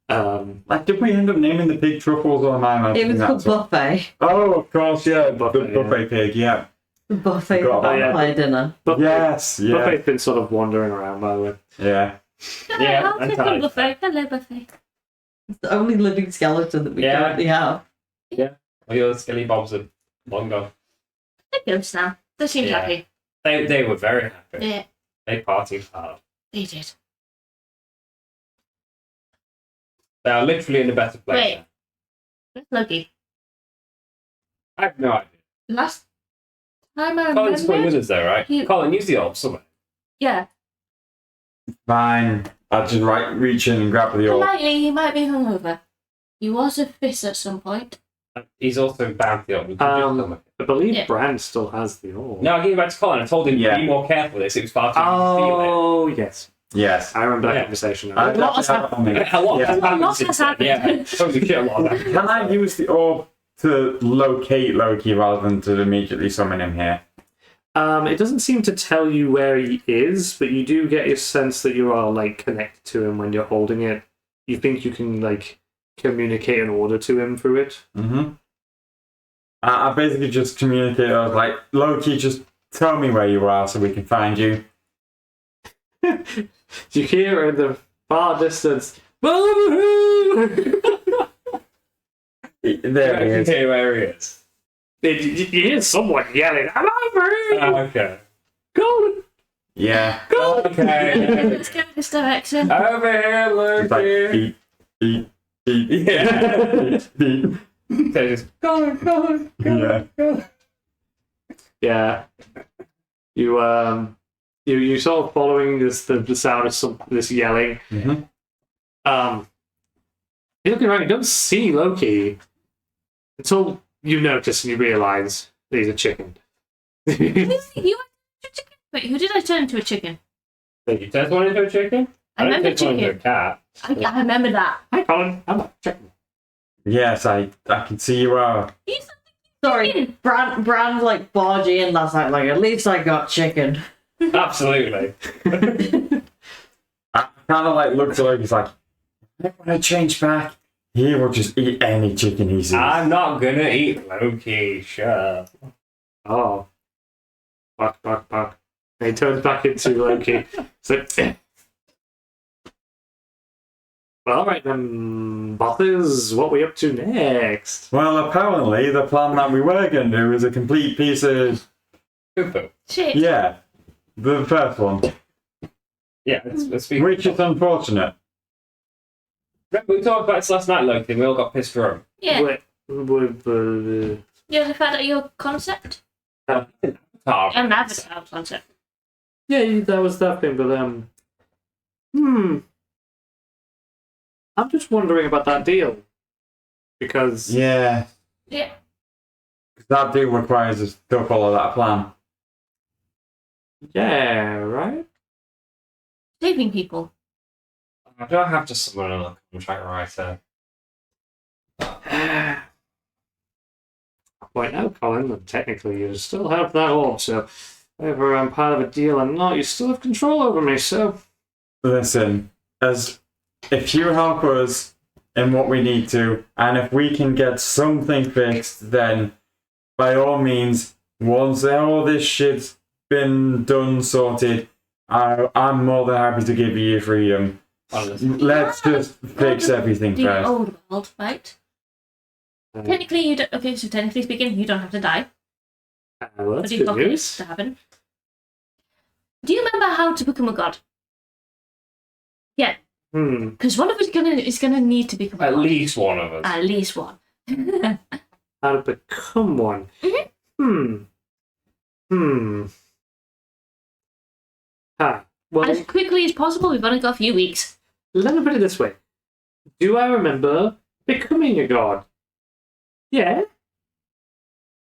Like, did we end up naming the pig truffles or am I It imagining was that? called Buffet. Oh, of course, yeah. Buffet, the buffet pig, yeah. Buffet Forgot about vampire dinner. Yes, yeah. Buffet's been sort of wandering around, by the way. Yeah. Yeah, I'll take entirely. a buffet. Hello, buffet. It's the only living skeleton that we Yeah. currently have. All your skilly bobs are long gone. They're ghosts now. They seem Yeah. happy. They were very happy. Yeah, They partied hard. they did. They are literally in a better place. Wait. now. Where's Loki? I have no idea. Last time I Colin's playing with remember. us though, right? He- Colin, use the orb somewhere. Yeah. Fine. I'll just reach in and grab the orb. Politely, he might be hungover. He was a fist at some point. He's also bound the orb. You can just come with it. I believe Yeah. Brand still has the orb. No, I gave it back to Colin. I told him Yeah. be more careful with this. It was far too easy to feel Oh, yes. Yes. I remember that Yeah. conversation. I A lot has definitely have it on me. it. A lot Yeah. has happened lot since has then. happened. Yeah, holy shit, a lot has happened. Can I use the orb to locate Loki rather than to immediately summon him here? It doesn't seem to tell you where he is, but you do get your sense that you are like connected to him when you're holding it. You think you can like communicate an order to him through it. Mm-hmm. I basically just communicated. I was like, Loki, just tell me where you are so we can find you. You hear in the far distance, There he is. Okay, where he is. you hear someone yelling, "I'm over here! Okay. Golden, Yeah. golden!" Okay. Let's go this direction. Over here, He's like, Loki. beep, beep, beep, Yeah. beep. So just go. Yeah. Yeah. You sort of following this the sound of this yelling. Mm-hmm. You're looking around, you don't see Loki until you notice and you realise that he's a chicken. You were a chicken. Wait, who did I turn into a chicken? You turned one into a chicken? I don't remember turn one into a chicken. cat. I remember that. Hi, Colin. I'm a chicken. Yes, I can see you are. Sorry, Brand like barge in last night. Like, at least I got chicken. Absolutely. I kind of like looked at Loki. He's like, when I change back, he will just eat any chicken he sees. I'm not gonna eat Loki. Shut up. Oh. Bark, bark, bark. And he turns back into Loki. So, well, alright then, bosses, what are we up to next? Well, apparently the plan that we were going to do is a complete piece of... Poo-poo. Shit. Yeah, the first one. Yeah, let's be. Which is unfortunate. Remember we talked about this last night, Loki, and we all got pissed drunk. Yeah. Wait, You ever found out your concept? Oh. An avatar concept. yeah, that was that thing, but I'm just wondering about that deal. Because Yeah, Yeah. that deal requires us to follow that plan. yeah, right? Saving people. Do I have to summon a contract writer? Point out, Colin, that technically you still have that orb, so whether I'm part of a deal or not, you still have control over me, so Listen, if you help us in what we need to, and if we can get something fixed, then by all means, once all this shit's been done, sorted, I'm more than happy to give you your freedom. Honestly. Let's just fix everything The first. old world, right? Technically, you don't. Okay, so technically speaking, you don't have to die. well, But that's you good got this news. to happen. Do you remember how to become a god? Yeah, because one of us is gonna need to become a At god. least one of us. At least one. How to become one. Well, As quickly as possible. We've only got a few weeks. let me put it this way. Do I remember becoming a god? Yeah.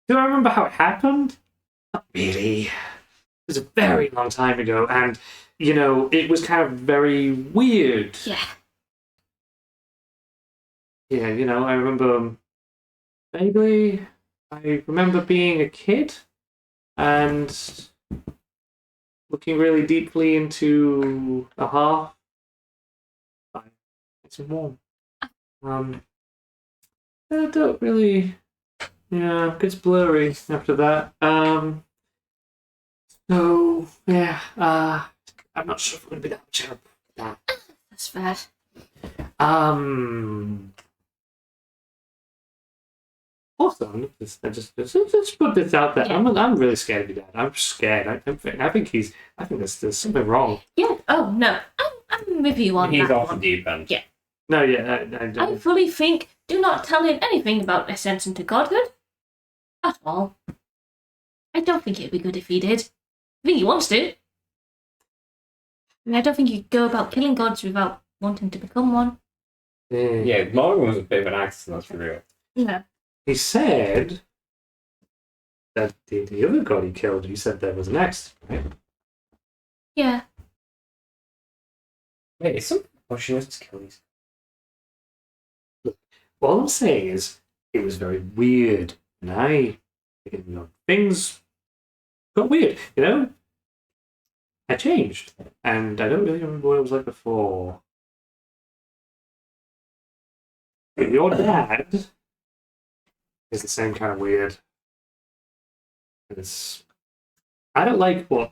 Do I remember how it happened? Not really. It was a very long time ago, and, it was kind of very weird. Yeah. Yeah, I remember vaguely. I remember being a kid and looking really deeply into a heart. It's warm. I don't really. Yeah, it gets blurry after that. So yeah. I'm not sure if I'm gonna be that much help with that. That's fair. Also, just put this out there. Yeah. I'm really scared of your dad. I'm scared. I think there's something wrong. Yeah. Oh no, I'm with you on He's that off the one. deep end. Yeah. No, yeah, I I don't. fully think. Do not tell him anything about ascension to godhood. At all. I don't think it'd be good if he did. I think he wants to. And I don't think you'd go about killing gods without wanting to become one. Yeah, Morgan was a bit of an accident, that's for real. Yeah. He said that the other god he killed. He said there was an accident, right? Yeah. Wait, is something pushing us to kill these? All I'm saying is, it was very weird. And things got weird, you know? I changed. And I don't really remember what it was like before. Your dad is the same kind of weird. I don't like what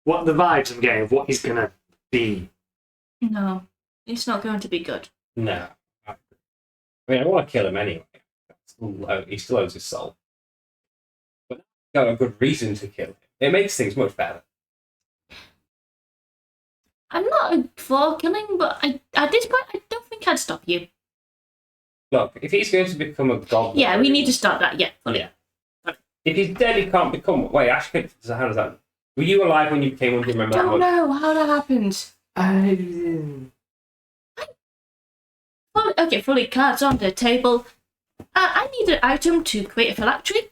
the vibes I'm getting of what he's gonna be. No, it's not going to be good. No. I mean, I want to kill him anyway. He still owes his soul. But I've got a good reason to kill him. It makes things much better. I'm not for killing, but at this point, I don't think I'd stop you. Look, if he's going to become a god... Yeah, we need to start that, yeah. Fully. Yeah. If he's dead, he can't become... Wait, actually, how does that... Were you alive when you became one? Do you remember I don't know how that happened. Okay, fully cards on the table. I need an item to create a phylactery.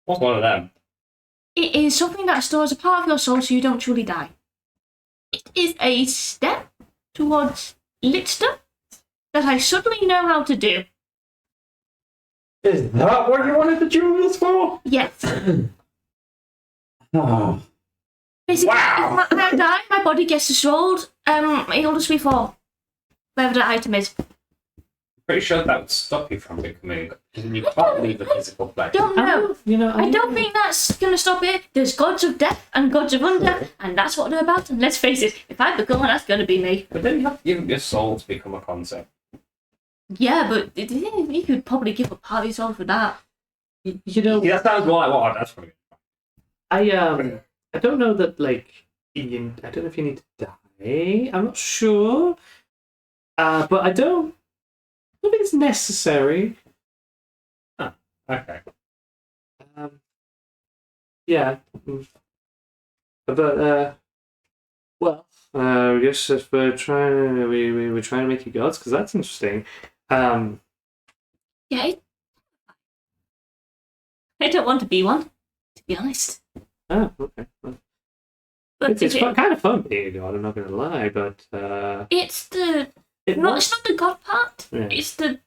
What's one of them? It is something that stores a part of your soul so you don't truly die. It is a step towards Litster that I suddenly know how to do. Is that what you wanted the jewels for? Yes. Oh. Basically, Wow. if I die, my body gets destroyed. It'll just be for wherever that item is. Pretty sure that would stop you from becoming... Because you can't leave the physical plane. Don't know. I don't think. think that's going to stop it. There's gods of death and gods of undeath, and that's what they're about. And let's face it, if I become one, that's going to be me. But then you have to give up your soul to become a concept. Yeah, but you could probably give up part of your soul for that. You know, Yeah, that sounds more like what that's probably. I don't know that I don't know if you need to die. I'm not sure. But I don't think it's necessary. Okay. Yeah. But I guess if we're trying, we're trying to make you gods because that's interesting. Yeah, I don't want to be one, to be honest. Oh, okay. Well, But it's kind of fun being a god. I'm not going to lie, but it's it not. was- It's not the god part. Yeah. It's the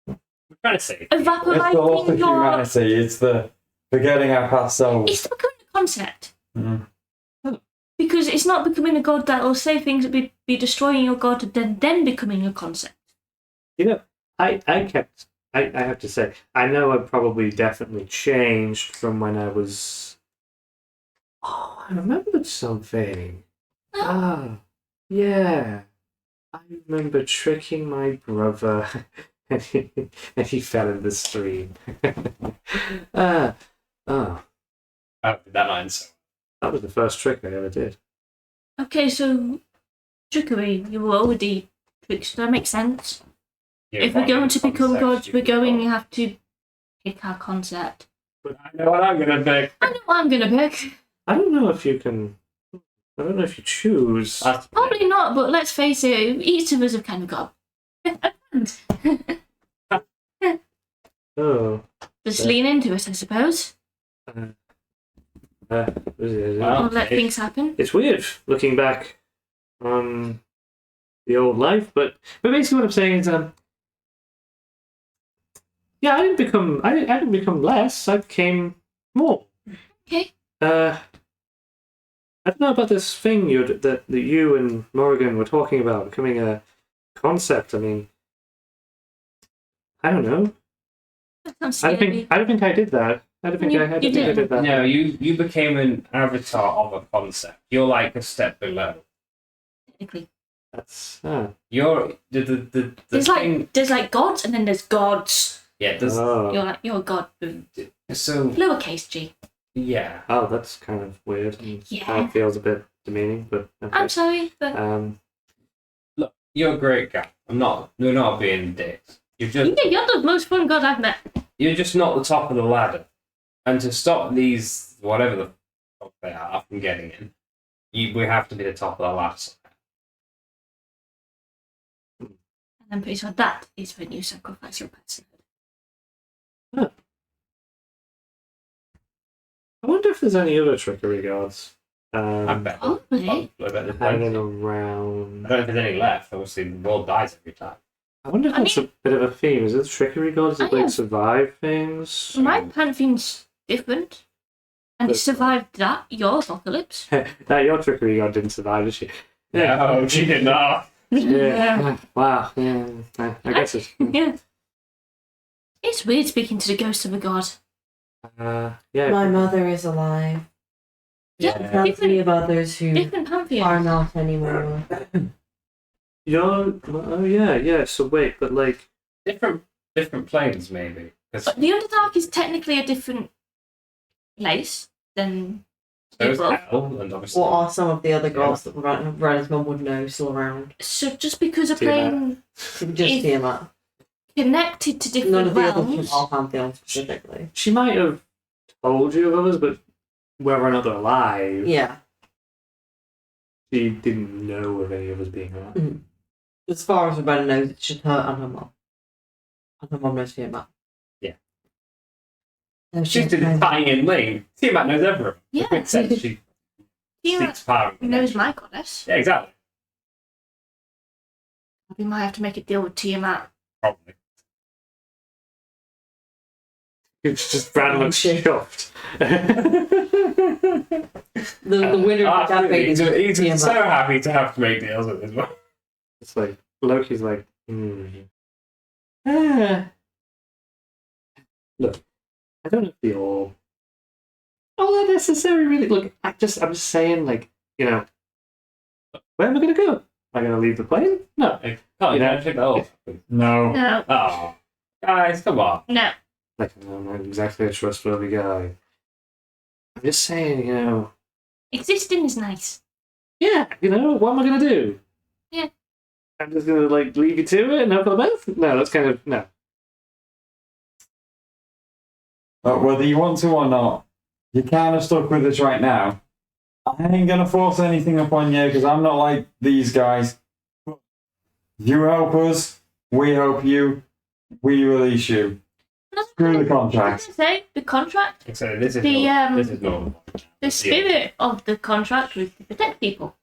I'm trying to say. It's the loss evaporating of your. humanity. It's the forgetting our past selves. It's becoming a concept. Mm. Because it's not becoming a god that will say things that be destroying your god, and then becoming a concept. You know, I have to say, I know I probably definitely changed from when I was. Oh, I remembered something. Yeah. I remember tricking my brother, and he fell in the stream. Oh, that line's. That was the first trick I ever did. Okay, so trickery. You were already trickster. That makes sense. If we're going to become gods, you have to pick our concept. But I know what I'm gonna pick. I know what I'm gonna pick. I don't know if you can. I don't know if you choose. Probably not, but let's face it, each of us have kind of got a band. Oh. Just lean into it, I suppose. Well, Or let things happen. It's weird looking back on the old life, but basically what I'm saying is, yeah, I didn't become less. I became more. Okay. I don't know about this thing that you and Morrigan were talking about becoming a concept. I mean, I don't know. That sounds I don't scary. think I did that. I don't think I did that. No, you became an avatar of a concept. You're like a step below. Technically. That's You're the There's thing. there's gods and then there's gods. Yeah, there's You're a god. so Lowercase g. yeah. Oh, that's kind of weird. Yeah. It feels a bit demeaning, but okay. I'm sorry, but Look, you're a great guy. We're not being dicks. You're you're the most fun god I've met. you're just not the top of the ladder. And to stop these whatever the fuck they are from getting in, we have to be the top of the ladder. And I'm pretty sure that is when you sacrifice your personhood. I wonder if there's any other trickery gods I bet. Probably. I bet there's hanging plenty. around. I don't know if there's any left. Obviously, the world dies every time. I wonder if I it's a bit of a theme. Is it trickery god? Does it I like have- survive things? My pantheon's different. And it survived that, your apocalypse. No, your trickery god didn't survive, did she? Yeah, oh, she did not. Yeah. Wow. Yeah. I guess it's. Yeah. It's weird speaking to the ghost of a god. Yeah. My mother is alive. Yeah, Reminds me of others who different pantheon. are not anymore. Oh yeah. So wait, but like. Different planes, maybe. 'Cause But the Underdark is technically a different place than so is above. hell, and obviously. What are some of the other gods that Ren's mum would know still around? So just because a Tiamat. plane Just If- Tiamat. connected to None different of the others realms, from our pantheon specifically. She might have told you of others, but whether or not they're alive, Yeah. she didn't know of any of us being alive. As far as Ren knows, it's just her and her mum. And her mum knows Tiamat. Yeah. No, She's just a tying link. Tiamat knows everyone. Yeah. It makes sense. She Tiamat seeks power. knows my goddess. Yeah, exactly. We might have to make a deal with Tiamat. Probably. It's just Brad looks shocked. The winner of the campaign is He's Tiamat. so happy to have to make deals with this one. It's like Loki's like, Look, I don't know if they all that necessary really. Look, I'm just saying, like, where am I gonna go? Am I gonna leave the plane? No. Oh, You you know- don't take that off. No. No, Oh, guys, come on. no. Like, I'm not exactly a trustworthy guy. I'm just saying, Existing is nice. yeah, what am I gonna do? Yeah. I'm just gonna like leave you to it and hope for the best? No, that's kind of no. But whether you want to or not, you're kind of stuck with us right now. I ain't gonna force anything upon you because I'm not like these guys. You help us, we help you, we release you. Screw the I was contract. gonna say the contract. So this is The, this is normal. The spirit of the contract was to protect people.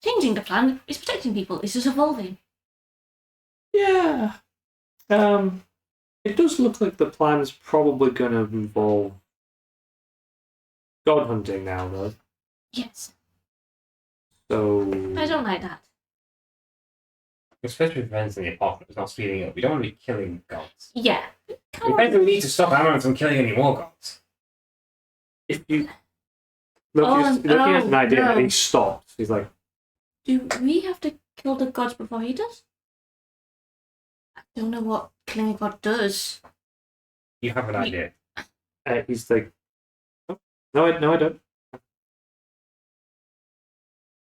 Changing the plan is protecting people. It's just evolving. Yeah. It does look like the plan is probably gonna involve god hunting now, though. Yes, So I don't like that. Especially with events in the apocalypse not speeding up. We don't want to be killing gods. Yeah. We basically need to stop Amazon from killing any more gods. if you Loki has an idea no. and he stops. He's like, Do we have to kill the gods before he does? I don't know what killing a god does. You have an idea. he's like, oh, no, I don't.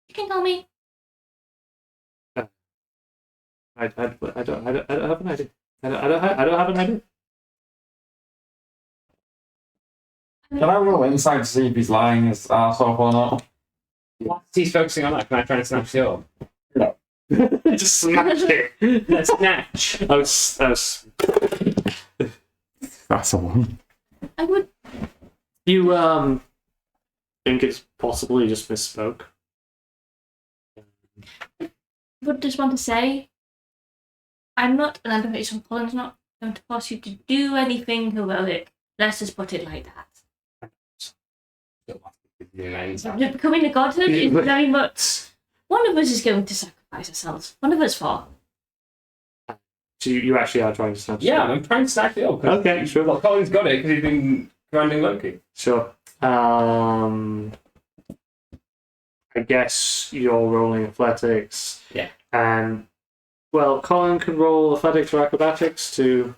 You can tell me. I don't have an idea. I don't have an idea. Can I roll insight to see if he's lying his ass off or not? Whilst he's focusing on that, can I try and snatch the orb? Just smash it. Let's snatch. I was That's a one. I would. You think it's possible you just misspoke? Would just want to say, I'm not, and I don't know if Colin's not going to force you to do anything heroic. Let's just put it like that. Yeah, Becoming a godhood is very much. One of us is going to sacrifice ourselves. One of us four. So you actually are trying to snatch it? I'm trying to snatch the orb. Okay, sure. Well, Colin's got it because he's been commanding Loki. Sure. I guess you're rolling athletics. Yeah. And, well, Colin can roll athletics or acrobatics to...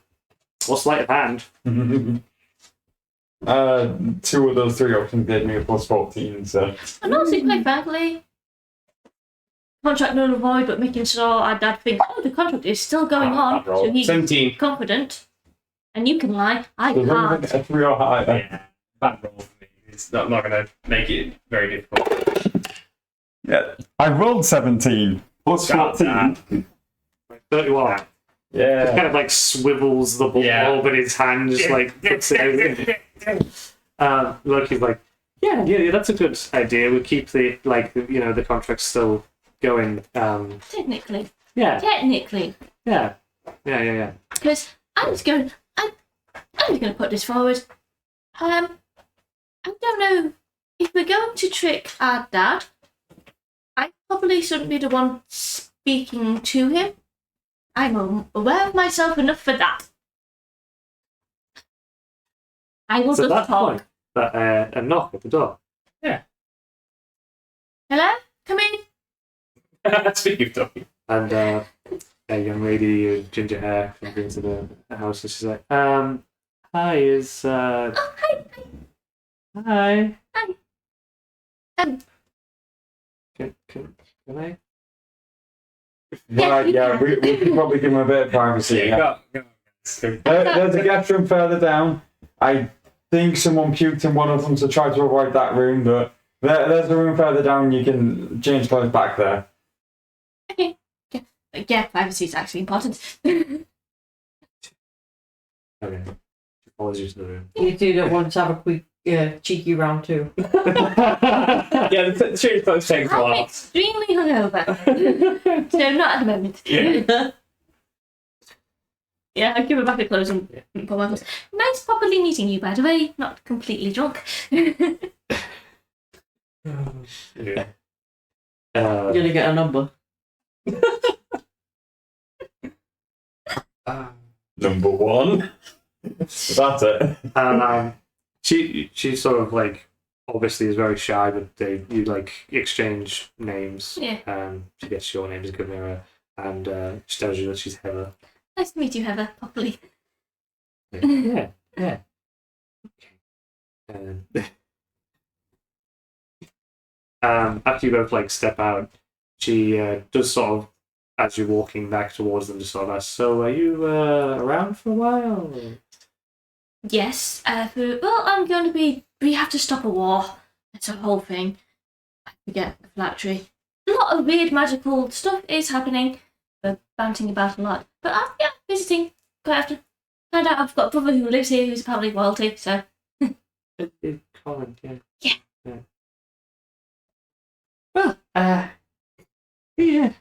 What's sleight of hand? 2 of those 3 options gave me a plus 14, so. And also, quite frankly, contract null and void, but making sure our dad thinks, oh, the contract is still going on, bad roll. so he's 17. confident. And you can lie. I So can't. a 3 or higher. Yeah, bad roll for me. It's not going to make it very difficult. Yeah. I rolled 17. Plus God, 14. 31. Kind Yeah. of like swivels the ball Yeah. in his hand, just like puts it out. Loki's like, yeah, that's a good idea. We'll keep the contract still going. Technically. Yeah, Technically. yeah. Because I'm just going to put this forward. I don't know if we're going to trick our dad. I probably shouldn't be the one speaking to him. I'm aware of myself enough for that. I will So just that talk. point, that a knock at the door. Hello? Come in. Speaking of talking. And a young lady with ginger hair comes into the house and she's like, hi, is, Oh, hi. hi. Hi. Can I? Right, yeah, we can probably give him a bit of privacy. Yeah, Yeah. go. There's a guest room further down. I think someone puked in one of them to try to avoid that room, but there's a room further down. You can change clothes back there. Okay. Yeah, privacy is actually important. Okay. Apologies to the room. You two don't want to have a quick cheeky round two. Yeah, the change clothes takes a I'm while. extremely hungover. So not at the moment. Yeah. Yeah, I give her back her clothes and put my clothes. Nice properly meeting you, by the way. Not completely drunk. Yeah. You're gonna get a number. Number one. That's it. She sort of like obviously is very shy, but you like exchange names. Yeah. She gets your name as Gamera, and she tells you that she's Heather. Nice to meet you, Heather, properly. Yeah. Okay. After you both like step out, she does sort of, as you're walking back towards them, just sort of ask, so are you around for a while? Yes, well, I'm going to be... We have to stop a war. It's a whole thing. I forget the phylactery. A lot of weird magical stuff is happening. We're bouncing about a lot. But yeah, visiting quite often. Found out I've got a brother who lives here who's apparently royalty, so... Colin, yeah. Yeah. Well, yeah.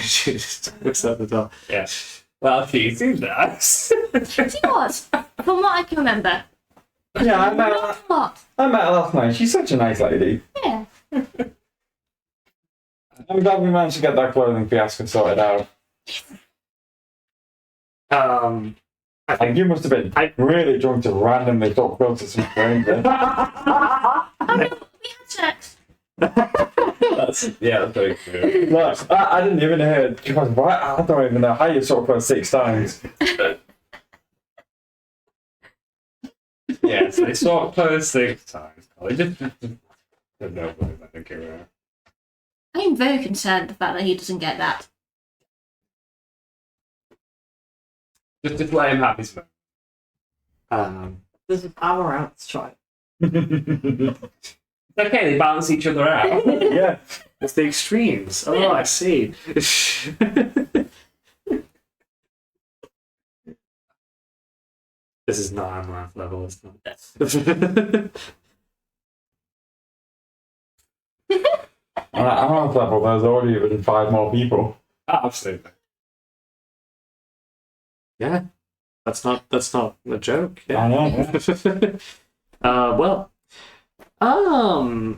She just looks out the door. Yeah. Well, she seems nice. She was, from what I can remember. Yeah, I met Not a lot. her last night. She's such a nice lady. Yeah. I'm glad we managed to get that clothing fiasco sorted out. I And think you must have been really drunk to randomly talk close to some stranger. Oh no, we had sex. That's very true. Look, I didn't even hear it. God, why? I don't even know how you saw her 6 times. Yeah, so they saw it close 6 times. They just don't know what I think around. I am very concerned the fact that he doesn't get that. Just let him have his moment. There's a power outside. It's okay, they balance each other out. Yeah. it's the extremes. Oh, I see. This is not Amaranth level, it's not. On our level, there's already been 5 more people. Absolutely. Yeah. That's not a joke. Yeah. I know. Well, I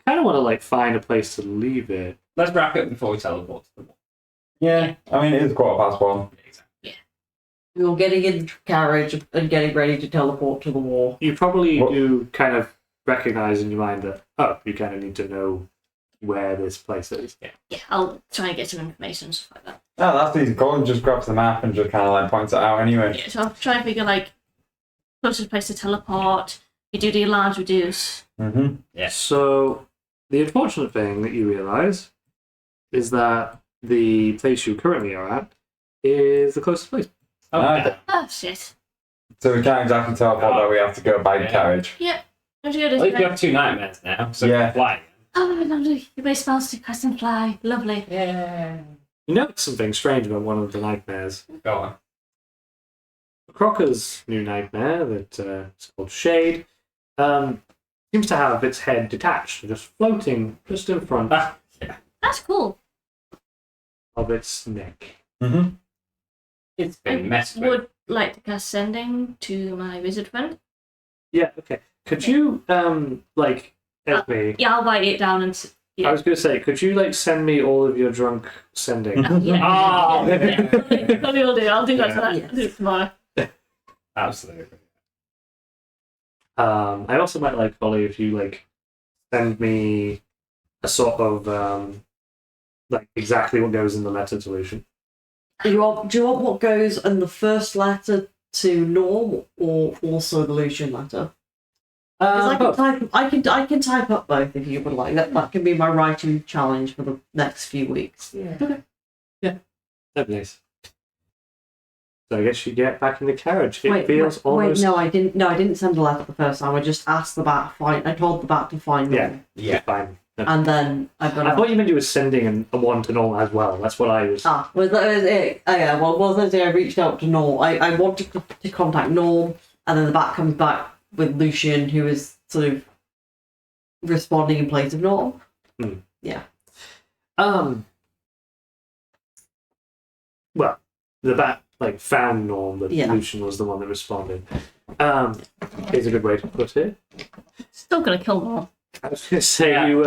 kind of want to like find a place to leave it. Let's wrap it before we teleport to the wall. Yeah, I mean, it is 1:15. We were getting in the carriage and getting ready to teleport to the war. You probably What? do kind of recognize in your mind that you kind of need to know where this place is. Yeah, I'll try and get some information and stuff like that. Oh, that's easy. Colin just grabs the map and just kind of like points it out anyway. Yeah, so I'll try and figure like closest place to teleport. You do the alarms reduce. Mm-hmm. Yeah. So the unfortunate thing that you realize is that the place you currently are at is the closest place. Oh, Okay. Oh shit. So we can't exactly teleport that we have to go by Yeah. carriage. Yeah. Don't you go At this least we way? have 2 nightmares now, so Yeah. we're flying. Oh, lovely. Your base spells to cast and fly. Lovely. Yeah. You notice something strange about one of the nightmares. Go on. Crocker's new nightmare that is called Shade. seems to have its head detached, just floating just in front That's cool. of its neck. Mm-hmm. It's been messed with. Would like to cast sending to my wizard friend. Yeah, okay. Could you, like, help me? Yeah, I'll write it down and. I was going to say, could you, like, send me all of your drunk sending? Yeah. Oh, Probably will do. I'll do that Yeah. tonight. Yes. I'll do it tomorrow. absolutely. I also might like, Ollie, if you, like, send me a sort of, like, exactly what goes in the letter to Lucian. Do you want what goes in the first letter to Norm, or also the Lucian letter? Because I can type up both if you would like. That can be my writing challenge for the next few weeks. That'd be nice. So I guess you get back in the carriage. It feels almost... no, I didn't send a letter the first time. I just asked the bat I told the bat to find Norm. Yeah, fine. No. And then I got I thought you meant you were sending a one to Norm as well. That's what I was... that was it. Oh, yeah, well, wasn't it? I reached out to Norm. I wanted to contact Norm, and then the bat comes back with Lucian, who is sort of responding in place of Norm. Yeah. Well, the bat like found Norm, but Yeah. Lucian was the one that responded. Is a good way to put it. Still gonna kill them. I was going to say you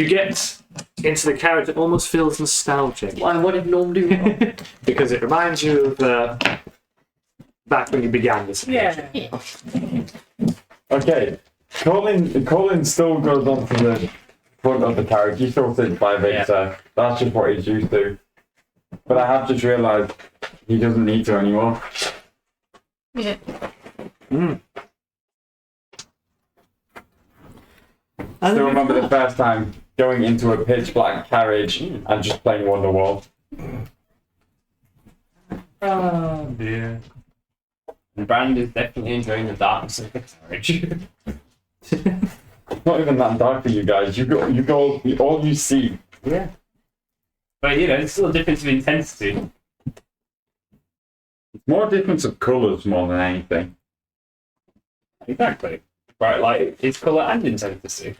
get into the carriage. It almost feels nostalgic Why? What did Norm do wrong? because it reminds you of back when you began this. Yeah. Okay. Colin still goes onto the front of the carriage. He still sits by Victor. That's just what he's used to. But I have just realised he doesn't need to anymore. Yeah. Still remember the first time going into a pitch black carriage and just playing Wonderwall. Oh dear. And Brand is definitely enjoying the darkness of the carriage. It's not even that dark for you guys. You go all you see. Yeah. But you know, it's still a difference of intensity. It's more a difference of colours more than anything. Exactly. Bright light is colour and intensity.